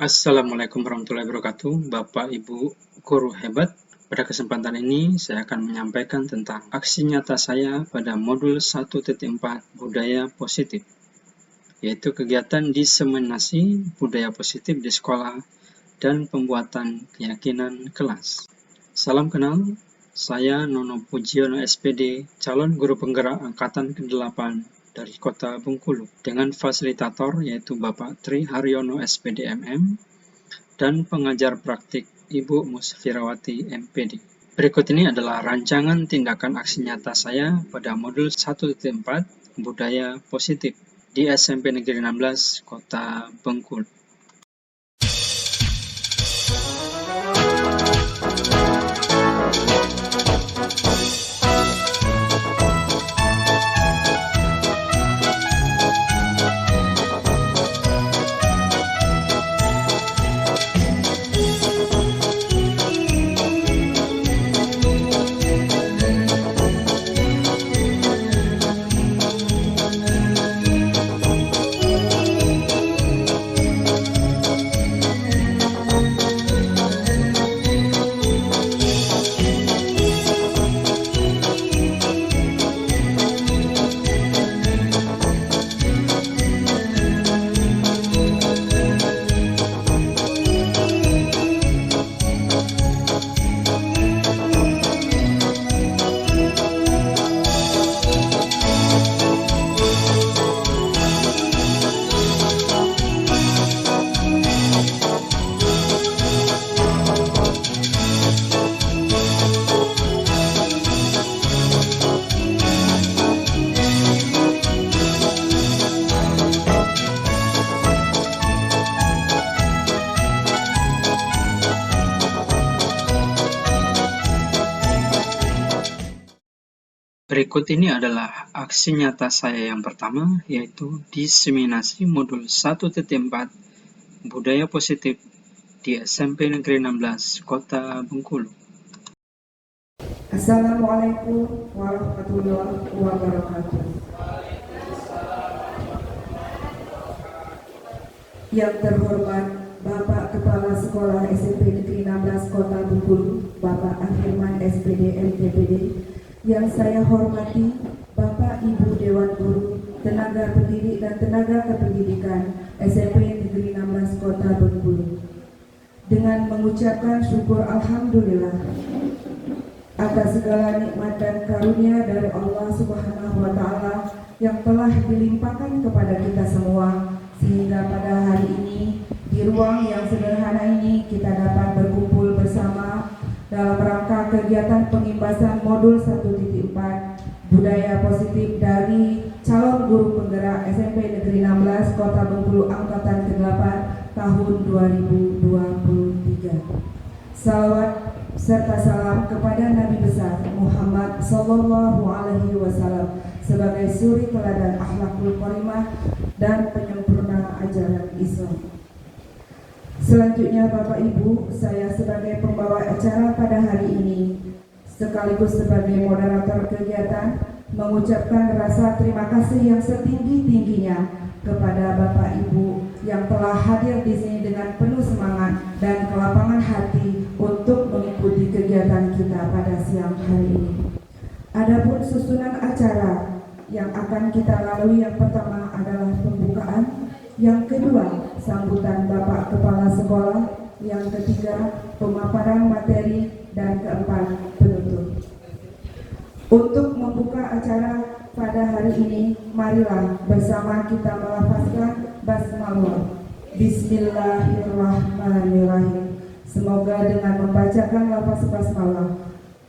Assalamualaikum warahmatullahi wabarakatuh, Bapak Ibu guru hebat. Pada kesempatan ini saya akan menyampaikan tentang aksi nyata saya pada modul 1.4 budaya positif, yaitu kegiatan diseminasi budaya positif di sekolah dan pembuatan keyakinan kelas. Salam kenal, saya Nono Pujiono SPD, calon guru penggerak angkatan ke-8 dari Kota Bengkulu, dengan fasilitator yaitu Bapak Tri Haryono SPD MM dan pengajar praktik Ibu Musfirawati MPD. Berikut ini adalah rancangan tindakan aksi nyata saya pada modul 1.4 budaya positif di SMP Negeri 16 Kota Bengkulu. Berikut ini adalah aksi nyata saya yang pertama, yaitu diseminasi modul 1.4 budaya positif di SMP Negeri 16 Kota Bengkulu. Assalamualaikum warahmatullahi wabarakatuh. Yang terhormat Bapak Kepala Sekolah SMP Negeri 16 Kota Bengkulu, Bapak Ahirman SPD MTPD. Yang saya hormati Bapak Ibu Dewan Guru, tenaga pendidik dan tenaga kependidikan SMP Negeri 16 Kota Bengkulu. Dengan mengucapkan syukur Alhamdulillah atas segala nikmat dan karunia dari Allah Subhanahu wa Ta'ala yang telah dilimpahkan kepada kita semua, sehingga pada hari ini di ruang yang sederhana ini kita dapat berkumpul bersama dalam rangka kegiatan pengimbasan modul 1.4 budaya positif dari calon guru penggerak SMP Negeri 16 Kota Bengkulu angkatan ke-8 tahun 2023. Salawat serta salam kepada Nabi besar Muhammad Sallallahu Alaihi Wasallam sebagai suri teladan akhlakul karimah dan penyempurna ajaran Islam. Selanjutnya Bapak Ibu, saya sebagai pembawa acara pada hari ini sekaligus sebagai moderator kegiatan mengucapkan rasa terima kasih yang setinggi-tingginya kepada Bapak Ibu yang telah hadir di sini dengan penuh semangat dan kelapangan hati untuk mengikuti kegiatan kita pada siang hari ini. Adapun susunan acara yang akan kita lalui, yang pertama adalah pembukaan, yang kedua sambutan Bapak Kepala Sekolah, yang ketiga pemaparan materi, dan keempat penutup. Untuk membuka acara pada hari ini, marilah bersama kita melafazkan basmalah. Bismillahirrahmanirrahim. Semoga dengan membacakan lafaz basmalah,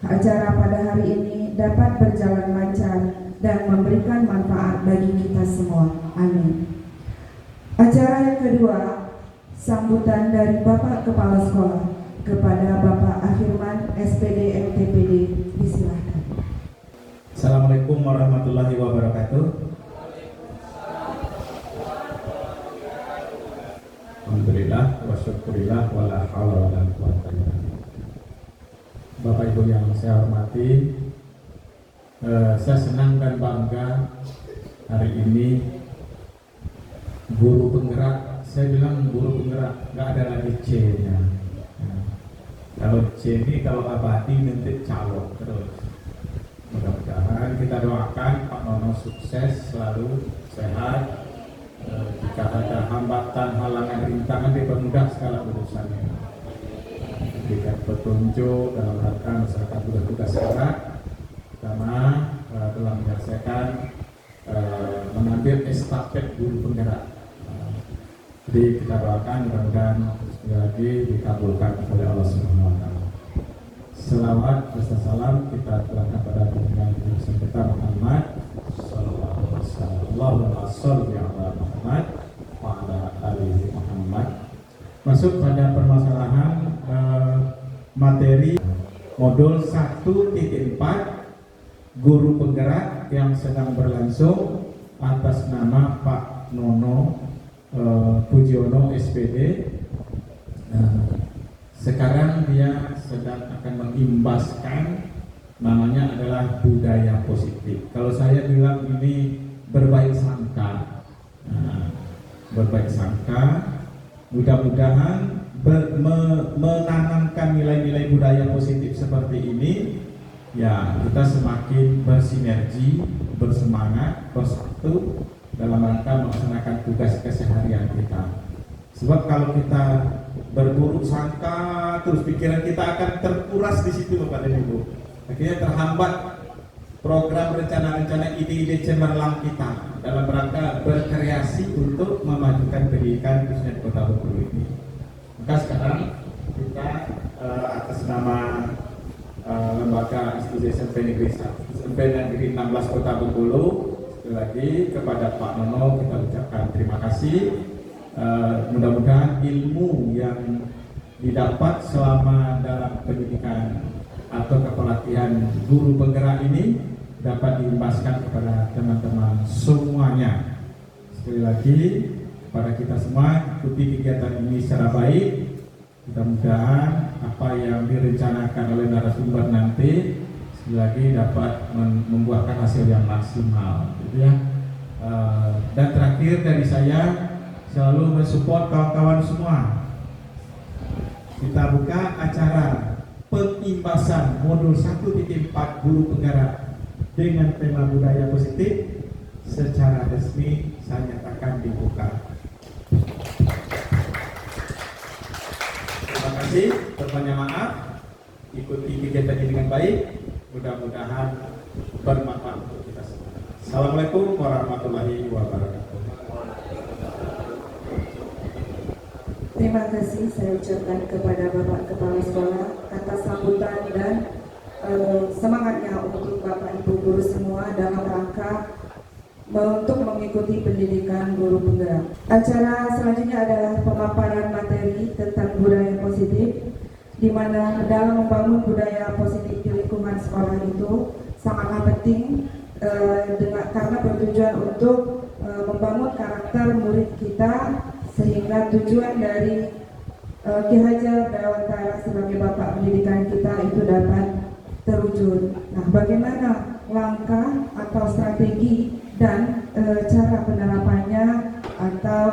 acara pada hari ini dapat berjalan lancar dan memberikan manfaat bagi kita semua. Amin. Acara yang kedua, sambutan dari Bapak Kepala Sekolah kepada Bapak Ahirman SPD MTPD. Disilahkan. Assalamualaikum warahmatullahi wabarakatuh. Alhamdulillah wa syukurillah wa la hawla wa la quwwata illa billah. Bapak Ibu yang saya hormati, saya senang dan bangga hari ini guru penggerak saya bilang guru penggerak, nggak ada lagi C-nya. Nah, kalau C ini kalau abadi nanti calon terus. Mudah-mudahan kita doakan Pak Nono sukses, selalu sehat. Jika ada hambatan, halangan, rintangan, dipermudah segala urusannya. Berikan petunjuk dalam rangka masyarakat tugas-tugas sekarang, pertama telah menyelesaikan mengambil estafet guru penggerak. Jadi kita doakan mudah-mudahan sekali lagi dikabulkan oleh Allah Subhanahu Wa Taala. Selawat serta salam kita terangkan pada junjungan kita Muhammad Sallallahu Alaihi Wasallam. Allahumma sholli ala Muhammad wa ala ali Muhammad. Masuk pada permasalahan materi modul 1.4 guru penggerak yang sedang berlangsung atas nama Pak Nono Pujiono SPD. Sekarang dia sedang akan mengimbaskan, namanya adalah budaya positif. Kalau saya bilang ini berbaik sangka, berbaik sangka, mudah-mudahan menanamkan nilai-nilai budaya positif seperti ini, ya kita semakin bersinergi, bersemangat, bersatu dalam rangka melaksanakan tugas keseharian kita. Sebab kalau kita berburuk sangka, terus pikiran kita akan terkuras di situ, Bapak dan Ibu. Akhirnya terhambat program rencana-rencana ide-ide cemerlang kita dalam rangka berkreasi untuk memajukan pendidikan khususnya di Kota Bengkulu ini. Maka sekarang kita atas nama lembaga institusi SMP Negeri 16 Kota Bengkulu, sekali lagi kepada Pak Nono kita ucapkan terima kasih. Mudah-mudahan ilmu yang didapat selama dalam pendidikan atau kepelatihan guru penggerak ini dapat diimbaskan kepada teman-teman semuanya. Sekali lagi kepada kita semua, ikuti kegiatan ini secara baik. Mudah-mudahan apa yang direncanakan oleh narasumber nanti sekali lagi dapat membuahkan hasil yang maksimal, gitu ya. Dan terakhir dari saya, selalu mensupport kawan-kawan semua. Kita buka acara pengimbasan modul 1.4 guru penggerak dengan tema budaya positif secara resmi saya nyatakan dibuka. Terima kasih, berbanyak maaf. Ikuti kegiatan ini dengan baik. Mudah-mudahan bermanfaat untuk kita semua. Assalamualaikum warahmatullahi wabarakatuh. Terima kasih saya ucapkan kepada Bapak Kepala Sekolah atas sambutan dan semangatnya untuk Bapak Ibu guru semua dalam rangka untuk mengikuti pendidikan guru penggerak. Acara selanjutnya adalah pemaparan materi tentang budaya positif, di mana dalam membangun budaya positif di lingkungan sekolah itu sangatlah penting karena bertujuan untuk membangun karakter murid kita, sehingga tujuan dari Ki Hajar Dewantara sebagai Bapak Pendidikan kita itu dapat terwujud. Nah, bagaimana langkah atau strategi dan cara penerapannya atau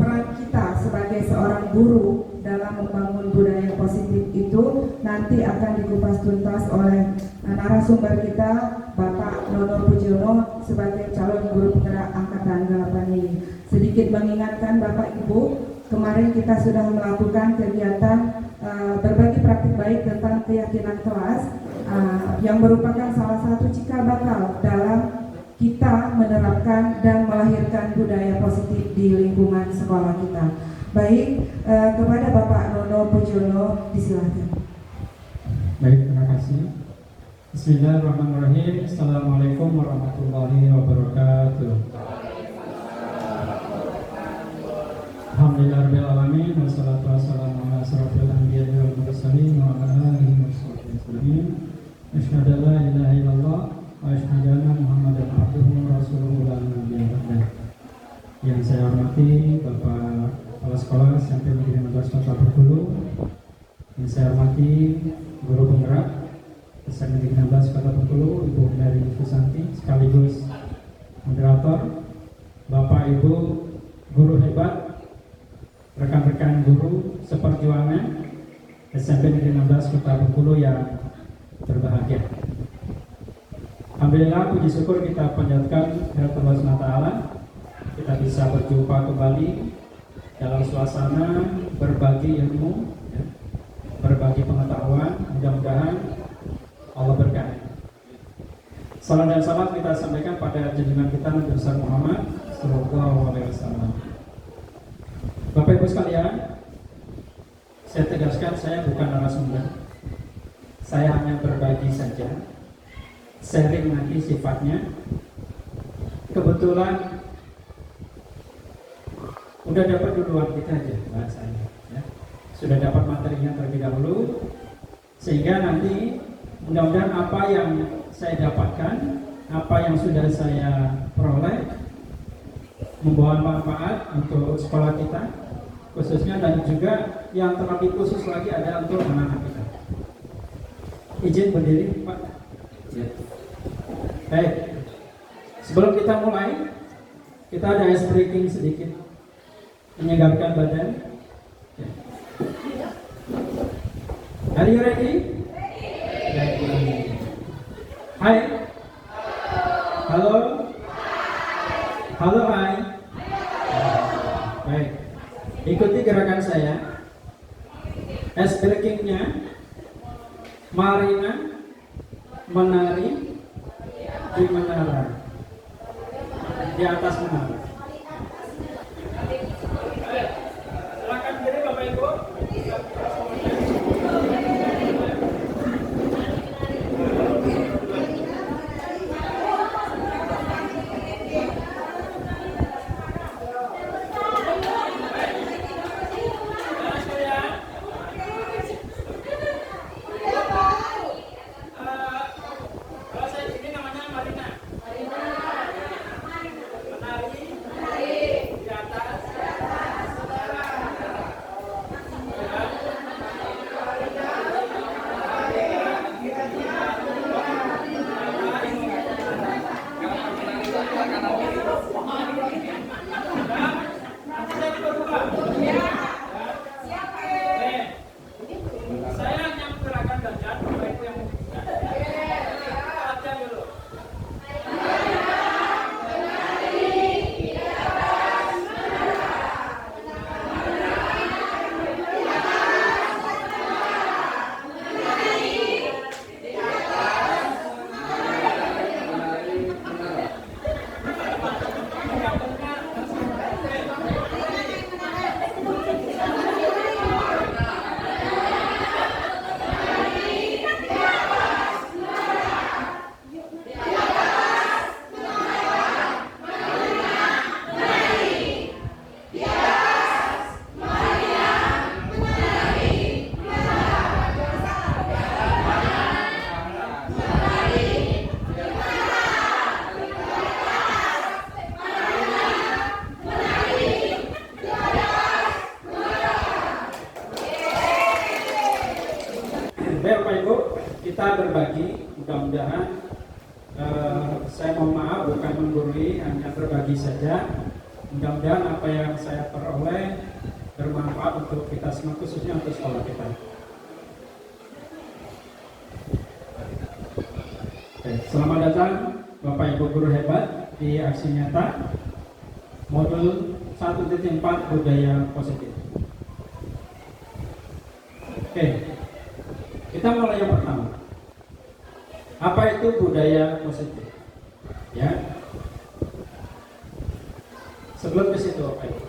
peran kita sebagai seorang guru dalam membangun budaya positif itu nanti akan dikupas tuntas oleh narasumber kita, Bapak Nono Pujiono sebagai calon guru penggerak angkatan 8 ini. Sedikit mengingatkan Bapak Ibu, kemarin kita sudah melakukan kegiatan berbagi praktik baik tentang keyakinan kelas yang merupakan salah satu cikal bakal dalam kita menerapkan dan melahirkan budaya positif di lingkungan sekolah kita. Baik, kepada Bapak Nono Pujiono, disilakan. Baik, terima kasih. Bismillahirrahmanirrahim. Assalamualaikum warahmatullahi wabarakatuh. Alhamdulillahirabbil alamin, wassalatu wassalamu ala asyrofil anbiya'i wal mursalin wa ala alihi wasallam. Asyhadu an la ilaha illallah wa asyhadu anna Muhammadan abduhu wa rasuluhu la nabiyya ba'dah. Yang saya hormati Bapak Kepala Sekolah SMP Negeri 16 Kota Bengkulu, yang saya hormati guru penggerak SMP Negeri 16 Kota Bengkulu, Ibu Mary Susanti, sekaligus moderator, Bapak Ibu guru hebat, rekan-rekan guru seperjuangan SMP Negeri 16 Kota Bengkulu yang berbahagia. Alhamdulillah, puji syukur kita panjatkan kepada Allah SWT. Kita bisa berjumpa kembali dalam suasana berbagi ilmu, ya, berbagi pengetahuan. Mudah-mudahan Allah berkahi. Salam dan salam kita sampaikan pada junjungan kita Nabi besar Muhammad Sallallahu Alaihi Wasallam. Bapak Ibu sekalian, saya tegaskan saya bukan narasumber. Saya hanya berbagi saja, sharing nanti sifatnya. Kebetulan udah dapat duluan kita aja bahasanya, ya. Sudah dapat materinya terlebih dahulu, sehingga nanti mudah-mudahan apa yang saya dapatkan, apa yang sudah saya peroleh membawa manfaat untuk sekolah kita khususnya, dan juga yang terlebih khusus lagi ada untuk anak-anak kita. Izin berdiri, Pak. Ya. Baik, sebelum kita mulai, kita ada ice breaking sedikit, menyegarkan badan. Ya. Are you ready? Ready. Hai. Halo. Halo, hai. Baik. Ikuti gerakan saya. Ice breaking-nya, Marina menari di menara, di atas menara. Silakan berdiri Bapak Ibu. Baik Bapak Ibu, kita berbagi, mudah-mudahan saya mohon maaf bukan menggurui, hanya berbagi saja. Mudah-mudahan apa yang saya peroleh bermanfaat untuk kita semua, khususnya untuk sekolah kita. Oke, selamat datang Bapak Ibu guru hebat di aksi nyata modul 1.4 budaya positif. Oke, kita mulai yang pertama. Apa itu budaya positif? Ya. Sebelum ke situ Bapak Ibu,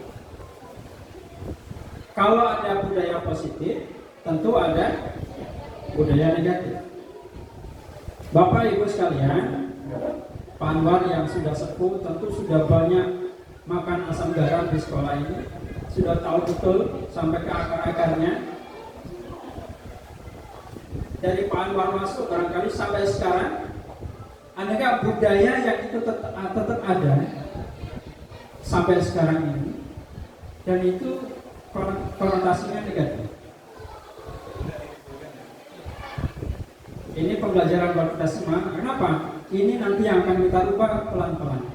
kalau ada budaya positif, tentu ada budaya negatif. Bapak Ibu sekalian, Pak Anwar yang sudah sepuh tentu sudah banyak makan asam garam di sekolah ini, sudah tahu betul sampai ke akar-akarnya. Dari Pak Anwar masuk barangkali sampai sekarang, adakah budaya yang itu tetap ada sampai sekarang ini, dan itu konotasinya negatif. Ini pembelajaran buat kita semua. Kenapa? Ini nanti yang akan kita ubah pelan-pelan.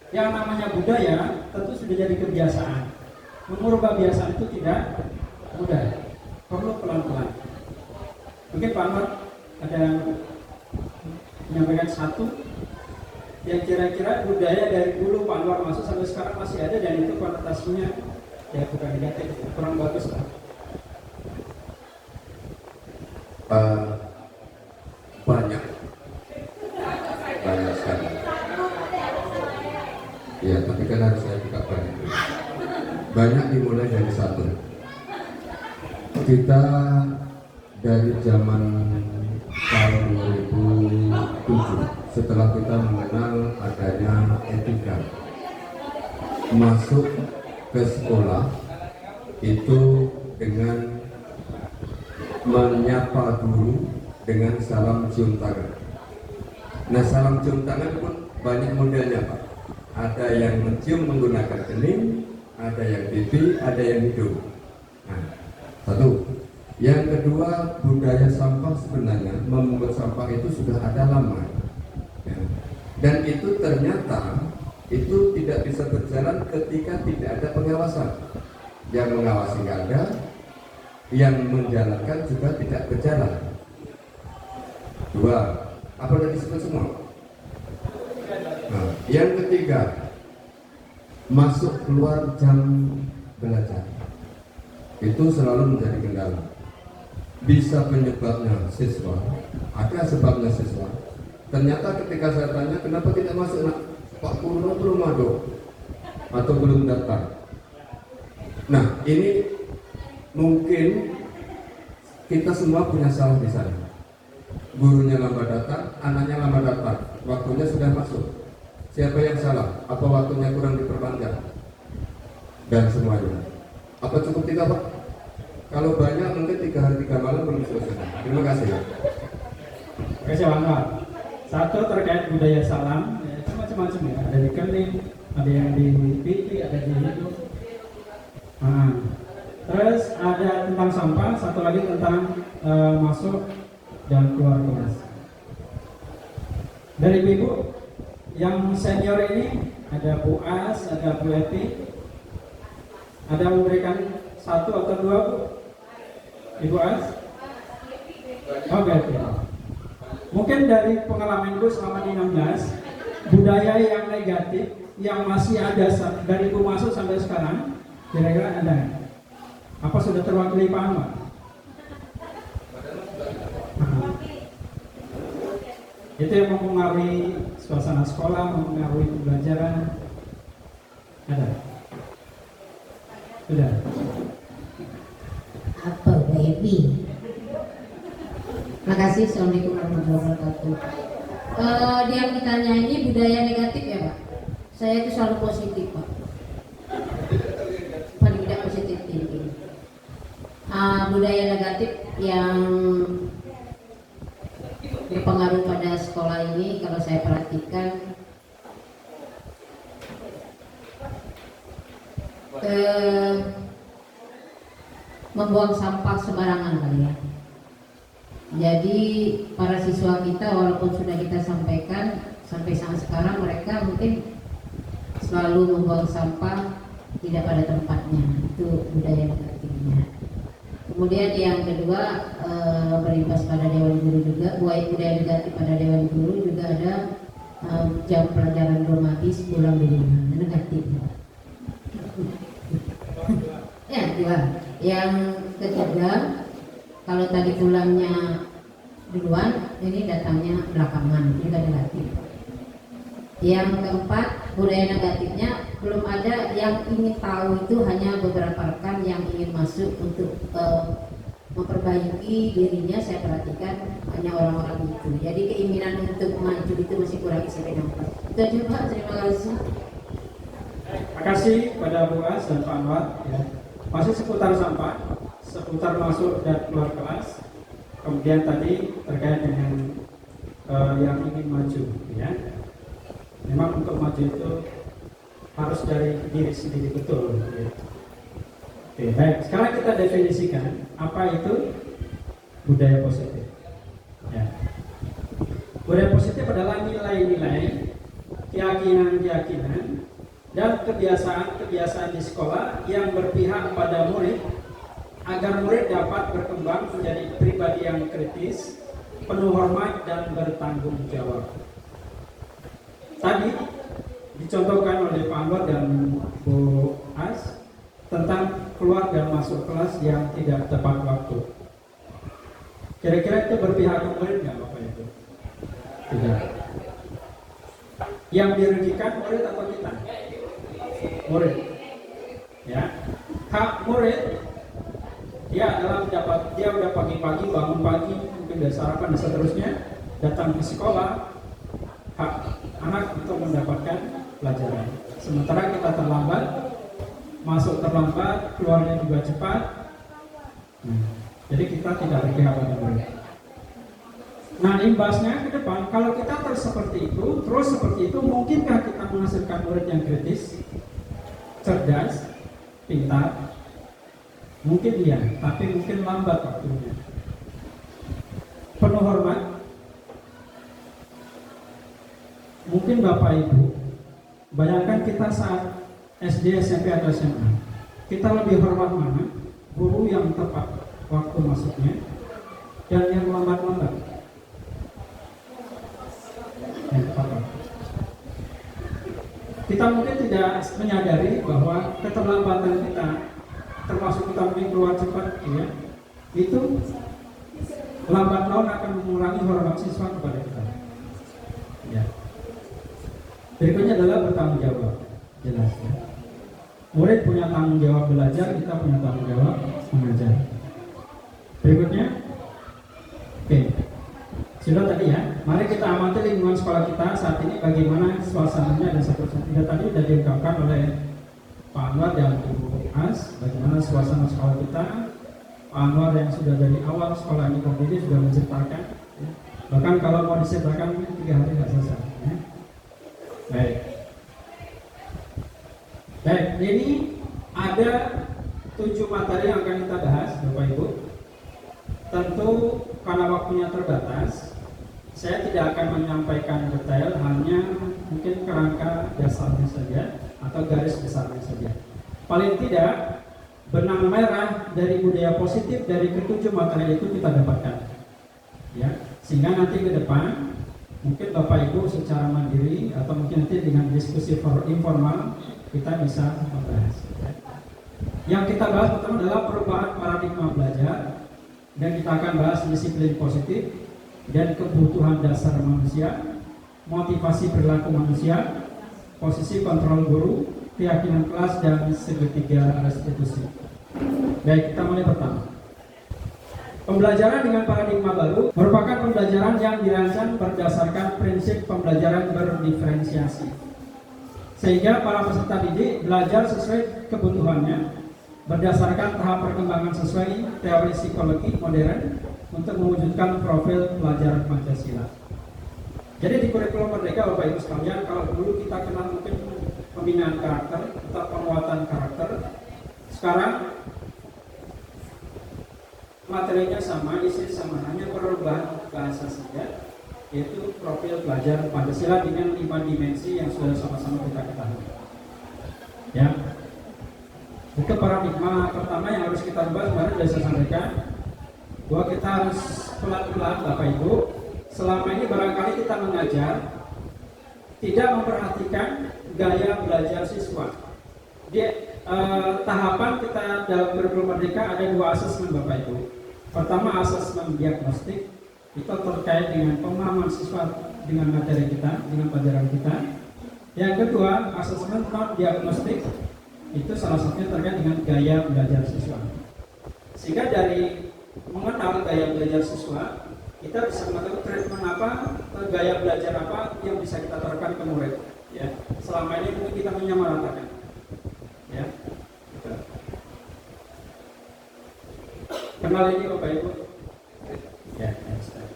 Yang namanya budaya tentu sudah jadi kebiasaan. Mengubah kebiasaan itu tidak mudah, perlu pelan-pelan. Mungkin Pak Anwar ada yang menyampaikan satu yang kira-kira budaya dari dulu Pak Anwar masuk sampai sekarang masih ada dan itu konotasinya ya bukan negatif, kurang bagus lah. Banyak sekali. Ya, tapi kan harus saya buka banyak. Banyak dimulai dari satu. Kita dari zaman tahun 2007, setelah kita mengenal adanya etika, masuk ke sekolah itu dengan menyapa guru dengan salam cium tangan. Nah, salam cium tangan pun banyak modelnya, Pak. Ada yang mencium menggunakan kening, ada yang pipi, ada yang hidung. Nah, satu. Yang kedua, budaya sampah sebenarnya memungut sampah itu sudah ada lama. Ya. Dan itu ternyata itu tidak bisa berjalan ketika tidak ada pengawasan. Yang mengawasi nggak ada, yang menjalankan juga tidak berjalan. Dua, apa sudah disebut semua? Nah, yang ketiga, masuk keluar jam belajar itu selalu menjadi kendala. Bisa penyebabnya siswa, ada sebabnya siswa. Ternyata ketika saya tanya kenapa tidak masuk, nak, Pak Purno belum ada atau belum datang. Nah, ini mungkin kita semua punya salah di sana. Gurunya lambat datang, anaknya lambat datang, waktunya sudah masuk. Siapa yang salah? Apa waktunya kurang diperpanjang? Dan semuanya. Apa cukup 3, Pak? Kalau banyak mungkin 3 hari 3 malam belum selesai. Terima kasih. Terima kasih Pak Anwar. Satu terkait budaya salam, ya, itu macam-macam ya. Ada di kening, ada yang di pipi, ada di hidung. Nah, terus ada tentang sampah, satu lagi tentang masuk dan keluar kelas. Dari Ibu yang senior ini ada Bu As, ada Bu Eti, ada memberikan 1 atau 2 Bu? Ibu As? Oke. Mungkin dari pengalaman Ibu selama di 16, budaya yang negatif yang masih ada dari Ibu masuk sampai sekarang, kira-kira ada? Apa sudah terwakili Pak Anwar? Itu yang mempengaruhi suasana sekolah, mempengaruhi pembelajaran. Ada? Sudah? Apa baby? Terima kasih. Assalamualaikum warahmatullahi wabarakatuh. Dia yang ditanya ini budaya negatif ya Pak? Saya itu selalu positif Pak. Paling tidak positif thinking. Budaya negatif yang berpengaruh pada sekolah ini kalau saya perhatikan membuang sampah sembarangan kali ya. Jadi para siswa kita walaupun sudah kita sampaikan sampai saat sekarang mereka mungkin selalu membuang sampah tidak pada tempatnya. Itu budaya negatifnya. Kemudian yang kedua berimbas pada Dewan Guru juga, budaya negatif pada Dewan Guru juga ada jam pelajaran belum habis pulang di rumah, negatif. Ya, dua. Yang ketiga, kalau tadi pulangnya duluan, ini datangnya belakangan, juga negatif. Yang keempat, budaya negatifnya belum ada yang ingin tahu, itu hanya beberapa rekan yang ingin masuk untuk memperbaiki dirinya. Saya perhatikan hanya orang-orang itu. Jadi keinginan untuk maju itu masih kurang isi nampak. Itu aja Pak, terima kasih. Terima kasih pada Bu As dan Pak Anwar. Ya. Masih seputar sampah, seputar masuk dan keluar kelas. Kemudian tadi terkait dengan yang ingin maju, ya. Memang untuk maju itu harus dari diri sendiri betul. Ya. Oke, baik. Sekarang kita definisikan apa itu budaya positif. Ya. Budaya positif adalah nilai-nilai, keyakinan-keyakinan dan kebiasaan-kebiasaan di sekolah yang berpihak pada murid agar murid dapat berkembang menjadi pribadi yang kritis, penuh hormat dan bertanggung jawab. Tadi dicontohkan oleh Pak Anwar dan Bu As tentang keluar dan masuk kelas yang tidak tepat waktu. Kira-kira itu berpihak ke murid nggak Bapak Ibu? Tidak. Yang dirugikan murid atau kita? Murid. Ya. Hak murid dia udah pagi-pagi bangun pagi, mungkin udah sarapan dan seterusnya, datang ke sekolah. Hak anak untuk mendapatkan pelajaran. Sementara kita terlambat, masuk terlambat, keluarnya juga cepat. Jadi kita tidak berpihak pada murid. Nah, imbasnya ke depan, kalau kita terus seperti itu, mungkinkah kita menghasilkan murid yang kritis, cerdas, pintar? Mungkin iya, tapi mungkin lambat waktunya. Penuh hormat. Mungkin Bapak Ibu, bayangkan kita saat SD, SMP, atau SMA, kita lebih hormat mana? Guru yang tepat waktu masuknya dan yang lambat-lambat. Kita mungkin tidak menyadari bahwa keterlambatan kita, termasuk kita mungkin keluar cepat, ya, itu lambat laun akan mengurangi hormat siswa kepada kita. Ya. Berikutnya adalah bertanggung jawab. Jelas, ya. Murid punya tanggung jawab belajar, kita punya tanggung jawab mengajar. Berikutnya, oke. Sudah tadi ya, mari kita amati lingkungan sekolah kita saat ini bagaimana suasananya dan seterusnya. Tidak tadi sudah diungkapkan oleh Pak Anwar dan Ibu As, bagaimana suasana sekolah kita. Pak Anwar yang sudah dari awal sekolah ini berdiri sudah menceritakan, ya. Bahkan kalau mau diceritakan 3 hari nggak selesai. Ya. Baik, ini ada 7 materi yang akan kita bahas, Bapak Ibu. Tentu karena waktunya terbatas, saya tidak akan menyampaikan detail, hanya mungkin kerangka dasarnya saja atau garis besarnya saja. Paling tidak, benang merah dari budaya positif dari ke-7 materi itu kita dapatkan, ya, sehingga nanti ke depan mungkin Bapak Ibu secara mandiri atau mungkin nanti dengan diskusi informal kita bisa membahas. Yang kita bahas pertama adalah perubahan paradigma belajar, dan kita akan bahas disiplin positif dan kebutuhan dasar manusia, motivasi perilaku manusia, posisi kontrol guru, keyakinan kelas, dan segitiga restitusi. Baik, kita mulai pertama. Pembelajaran dengan paradigma baru merupakan pembelajaran yang dirancang berdasarkan prinsip pembelajaran berdiferensiasi, sehingga para peserta didik belajar sesuai kebutuhannya berdasarkan tahap perkembangan sesuai teori psikologi modern untuk mewujudkan profil pelajar Pancasila. Jadi di kurikulum Merdeka, Bapak Ibu sekalian, kalau dulu kita kenal mungkin pembinaan karakter atau penguatan karakter, sekarang materinya sama, isi sama, hanya perubahan bahasa saja, yaitu profil pelajar Pancasila dengan 5 dimensi yang sudah sama-sama kita ketahui. Ya. Itu paradigma pertama yang harus kita bahas. Kemarin sudah saya sampaikan bahwa kita harus pelan-pelan, Bapak Ibu. Selama ini barangkali kita mengajar tidak memperhatikan gaya belajar siswa. Di tahapan kita dalam kurikulum Merdeka ada 2 asesmen, Bapak Ibu. Pertama, asesmen diagnostik, itu terkait dengan pemahaman siswa dengan materi kita, dengan pelajaran kita. Yang kedua, asesmen non diagnostik, itu salah satunya terkait dengan gaya belajar siswa. Sehingga dari mengenal gaya belajar siswa, kita bisa mengetahui treatment apa, gaya belajar apa yang bisa kita terapkan ke murid. Ya, selama ini mungkin kita menyamaratakan. Ya, gitu. Kenal ini Bapak Ibu? Ya, Einstein.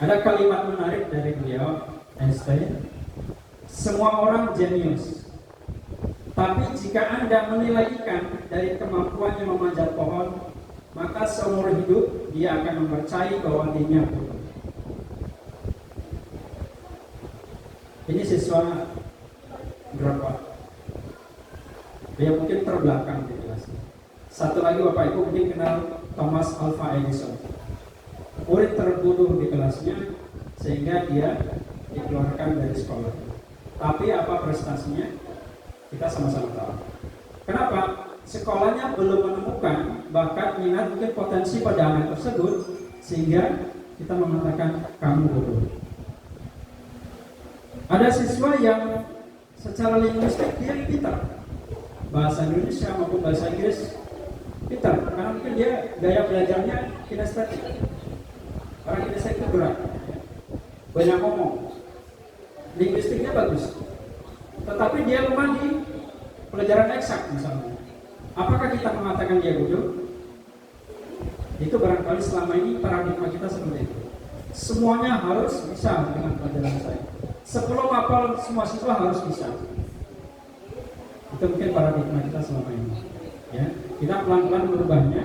Ada kalimat menarik dari beliau, Einstein. Semua orang jenius. Tapi jika Anda menilai ikan dari kemampuannya memanjat pohon, maka seumur hidup dia akan mempercayai bahwa dirinya bodoh. Ini siswa drop out. Dia mungkin terbelakang di kelasnya. Satu lagi Bapak Ibu mungkin kenal Thomas Alva Edison. Murid terbunuh di kelasnya sehingga dia dikeluarkan dari sekolah. Tapi apa prestasinya? Kita sama-sama tahu. Kenapa? Sekolahnya belum menemukan bakat, minat, mungkin potensi pada anak tersebut, sehingga kita mengatakan kamu bodoh. Ada siswa yang secara linguistik dia pintar, bahasa Indonesia maupun bahasa Inggris pintar, karena mungkin dia gaya belajarnya kinestetik. Orang kinestetik itu gerak, banyak ngomong, linguistiknya bagus, tetapi dia lemah di pelajaran eksak misalnya. Apakah kita mengatakan dia bodoh? Itu barangkali selama ini paradigma kita seperti itu. Semuanya harus bisa dengan pelajaran saya. Sebelum hafal semua siswa harus bisa. Itu mungkin paradigma kita selama ini. Ya, kita pelan-pelan merubahnya.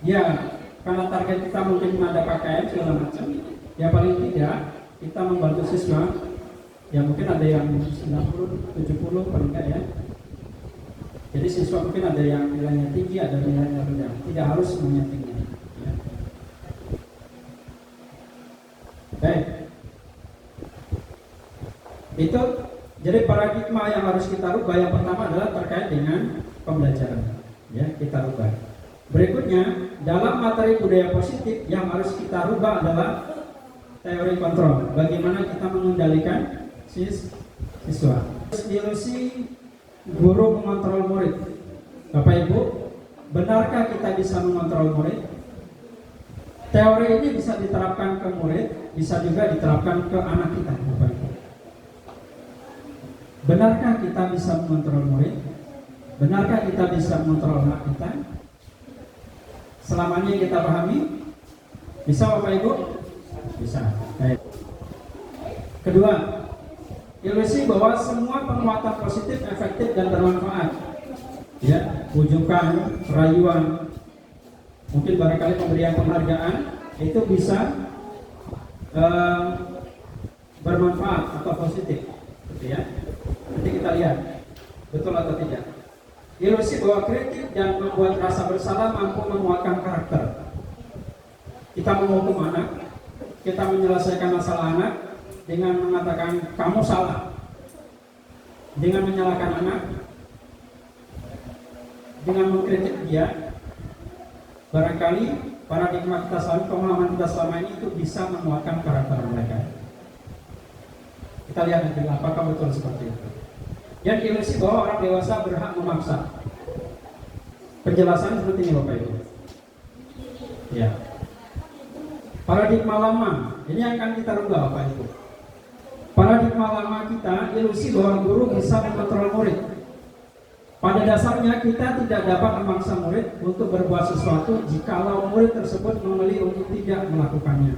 Ya, karena target kita mungkin ada KKM segala macam. Ya paling tidak kita membantu siswa. Ya mungkin ada yang 90, 70 paling enggak ya. Jadi siswa mungkin ada yang nilainya tinggi, ada nilainya rendah. Tidak harus semuanya tinggi. Ya. Baik. Itu jadi paradigma yang harus kita rubah. Yang pertama adalah terkait dengan pembelajaran. Ya, kita rubah. Berikutnya, dalam materi budaya positif yang harus kita rubah adalah teori kontrol. Bagaimana kita mengendalikan siswa. Ilusi guru mengontrol murid. Bapak Ibu, benarkah kita bisa mengontrol murid? Teori ini bisa diterapkan ke murid, bisa juga diterapkan ke anak kita, Bapak Ibu. Benarkah kita bisa mengontrol murid? Benarkah kita bisa mengontrol anak kita? Selamanya yang kita pahami? Bisa Bapak Ibu? Bisa. Baik. Kedua, ilusi bahwa semua penguatan positif, efektif dan bermanfaat. Ya, bujukan, rayuan, mungkin barangkali pemberian penghargaan itu bisa bermanfaat atau positif, gitu ya. Nanti kita lihat betul atau tidak. Ilusi bahwa kritik dan membuat rasa bersalah mampu menguatkan karakter. Kita menghukum anak, kita menyelesaikan masalah anak dengan mengatakan kamu salah, dengan menyalahkan anak, dengan mengkritik dia. Barangkali paradigma kita selama, pemahaman kita selama ini itu bisa menguatkan karakter mereka. Kita lihat nanti apakah betul seperti itu. Yang ilusi bahwa orang dewasa berhak memaksa. Penjelasan seperti ini Bapak Ibu. Ya. Paradigma lama, ini yang akan kita rubah Bapak Ibu. Paradigma lama kita, ilusi bahwa guru bisa mengontrol murid. Pada dasarnya kita tidak dapat memaksa murid untuk berbuat sesuatu jikalau murid tersebut memilih untuk tidak melakukannya.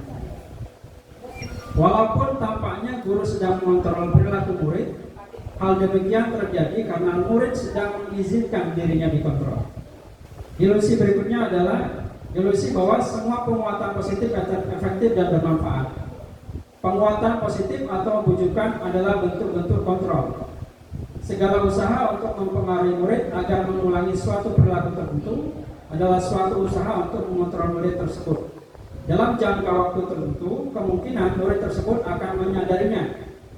Walaupun tampaknya guru sedang mengontrol perilaku murid, hal demikian terjadi karena murid sedang mengizinkan dirinya dikontrol. Ilusi berikutnya adalah ilusi bahwa semua penguatan positif efektif dan bermanfaat. Penguatan positif atau bujukan adalah bentuk-bentuk kontrol. Segala usaha untuk mempengaruhi murid agar mengulangi suatu perilaku tertentu adalah suatu usaha untuk mengontrol murid tersebut. Dalam jangka waktu tertentu, kemungkinan murid tersebut akan menyadarinya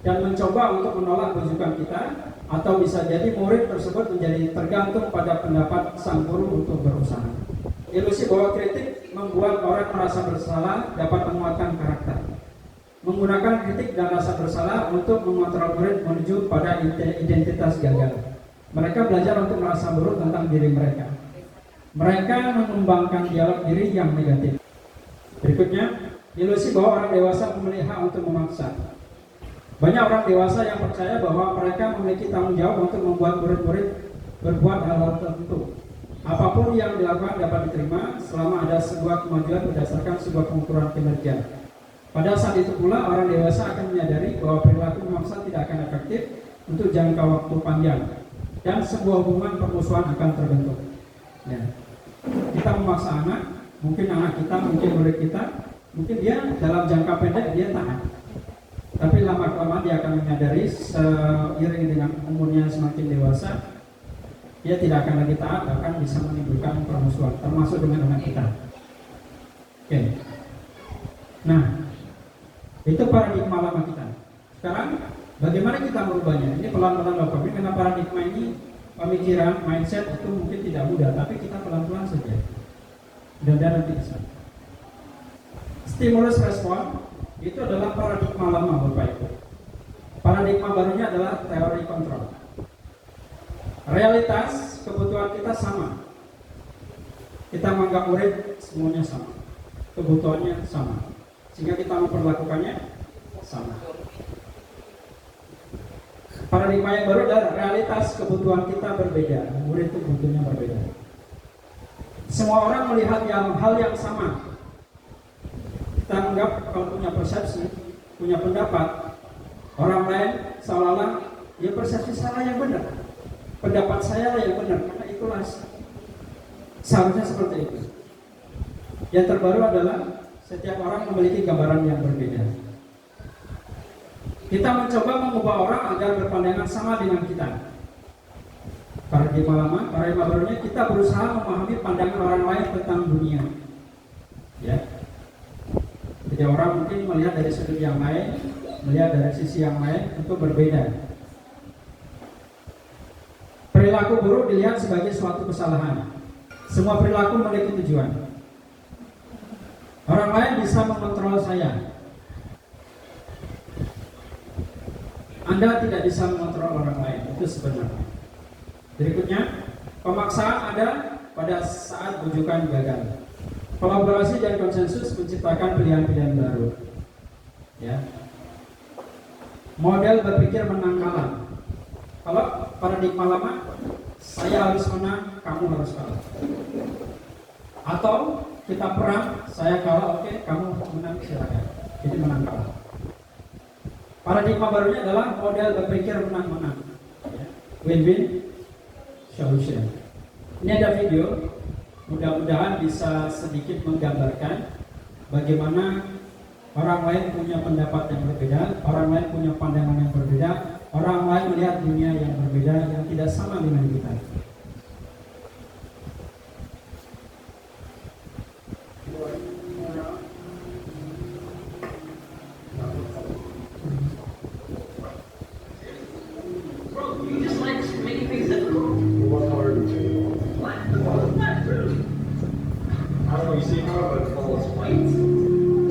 dan mencoba untuk menolak bujukan kita, atau bisa jadi murid tersebut menjadi tergantung pada pendapat sang guru untuk berusaha. Ilusi bahwa kritik membuat orang merasa bersalah dapat menguatkan karakter. Menggunakan kritik dan rasa bersalah untuk mengontrol murid menuju pada identitas gagal. Mereka belajar untuk merasa buruk tentang diri mereka. Mereka mengembangkan dialog diri yang negatif. Berikutnya, ilusi bahwa orang dewasa memiliki hak untuk memaksa. Banyak orang dewasa yang percaya bahwa mereka memiliki tanggung jawab untuk membuat murid-murid berbuat hal-hal tertentu. Apapun yang dilakukan dapat diterima selama ada sebuah kemajuan berdasarkan sebuah pengukuran kinerja. Pada saat itu pula orang dewasa akan menyadari bahwa perilaku memaksa tidak akan efektif untuk jangka waktu panjang dan sebuah hubungan permusuhan akan terbentuk. Ya. Kita memaksa anak, mungkin anak kita, mungkin murid kita, mungkin dia dalam jangka pendek dia tahan. Tapi lama-kelamaan dia akan menyadari seiring dengan umurnya semakin dewasa, dia tidak akan lagi taat, bahkan bisa menimbulkan permusuhan, termasuk dengan anak kita. Oke. Nah, itu paradigma lama kita. Sekarang, bagaimana kita merubahnya? Ini pelan-pelan Bapak. Karena paradigma ini, pemikiran, mindset itu mungkin tidak mudah, tapi kita pelan-pelan saja. Dan nanti bisa. Stimulus respon itu adalah paradigma lama Bapak Ibu. Paradigma barunya adalah teori kontrol. Realitas kebutuhan kita sama. Kita menganggap murid semuanya sama, kebutuhannya sama, sehingga kita memperlakukannya sama. Paradigma yang baru adalah realitas kebutuhan kita berbeda, murid itu butuhnya berbeda. Semua orang melihat hal yang sama. Kita anggap kalau punya persepsi, punya pendapat, orang lain seolah-olah ya persepsi saya yang benar, pendapat saya lah yang benar, karena itulah seharusnya seperti itu. Yang terbaru adalah setiap orang memiliki gambaran yang berbeda. Kita mencoba mengubah orang agar berpandangan sama dengan kita. Paradigma lama, paradigma barunya kita berusaha memahami pandangan orang lain tentang dunia. Ya. Jadi orang mungkin melihat dari sudut yang lain, melihat dari sisi yang lain, itu berbeda. Perilaku buruk dilihat sebagai suatu kesalahan. Semua perilaku memiliki tujuan. Orang lain bisa mengontrol saya. Anda tidak bisa mengontrol orang lain, itu sebenarnya. Berikutnya, pemaksaan ada pada saat bujukan gagal. Kolaborasi dan konsensus menciptakan pilihan-pilihan baru. Ya. Model berpikir menang kalah. Kalau paradigma lama, saya harus menang, kamu harus kalah. Atau kita perang, saya kalah, oke, kamu menang, silakan. Jadi menang kalah. Paradigma barunya adalah model berpikir menang-menang. Ya. Win-win solution. Ini ada video. Mudah-mudahan bisa sedikit menggambarkan bagaimana orang lain punya pendapat yang berbeda, orang lain punya pandangan yang berbeda, orang lain melihat dunia yang berbeda, yang tidak sama dengan kita.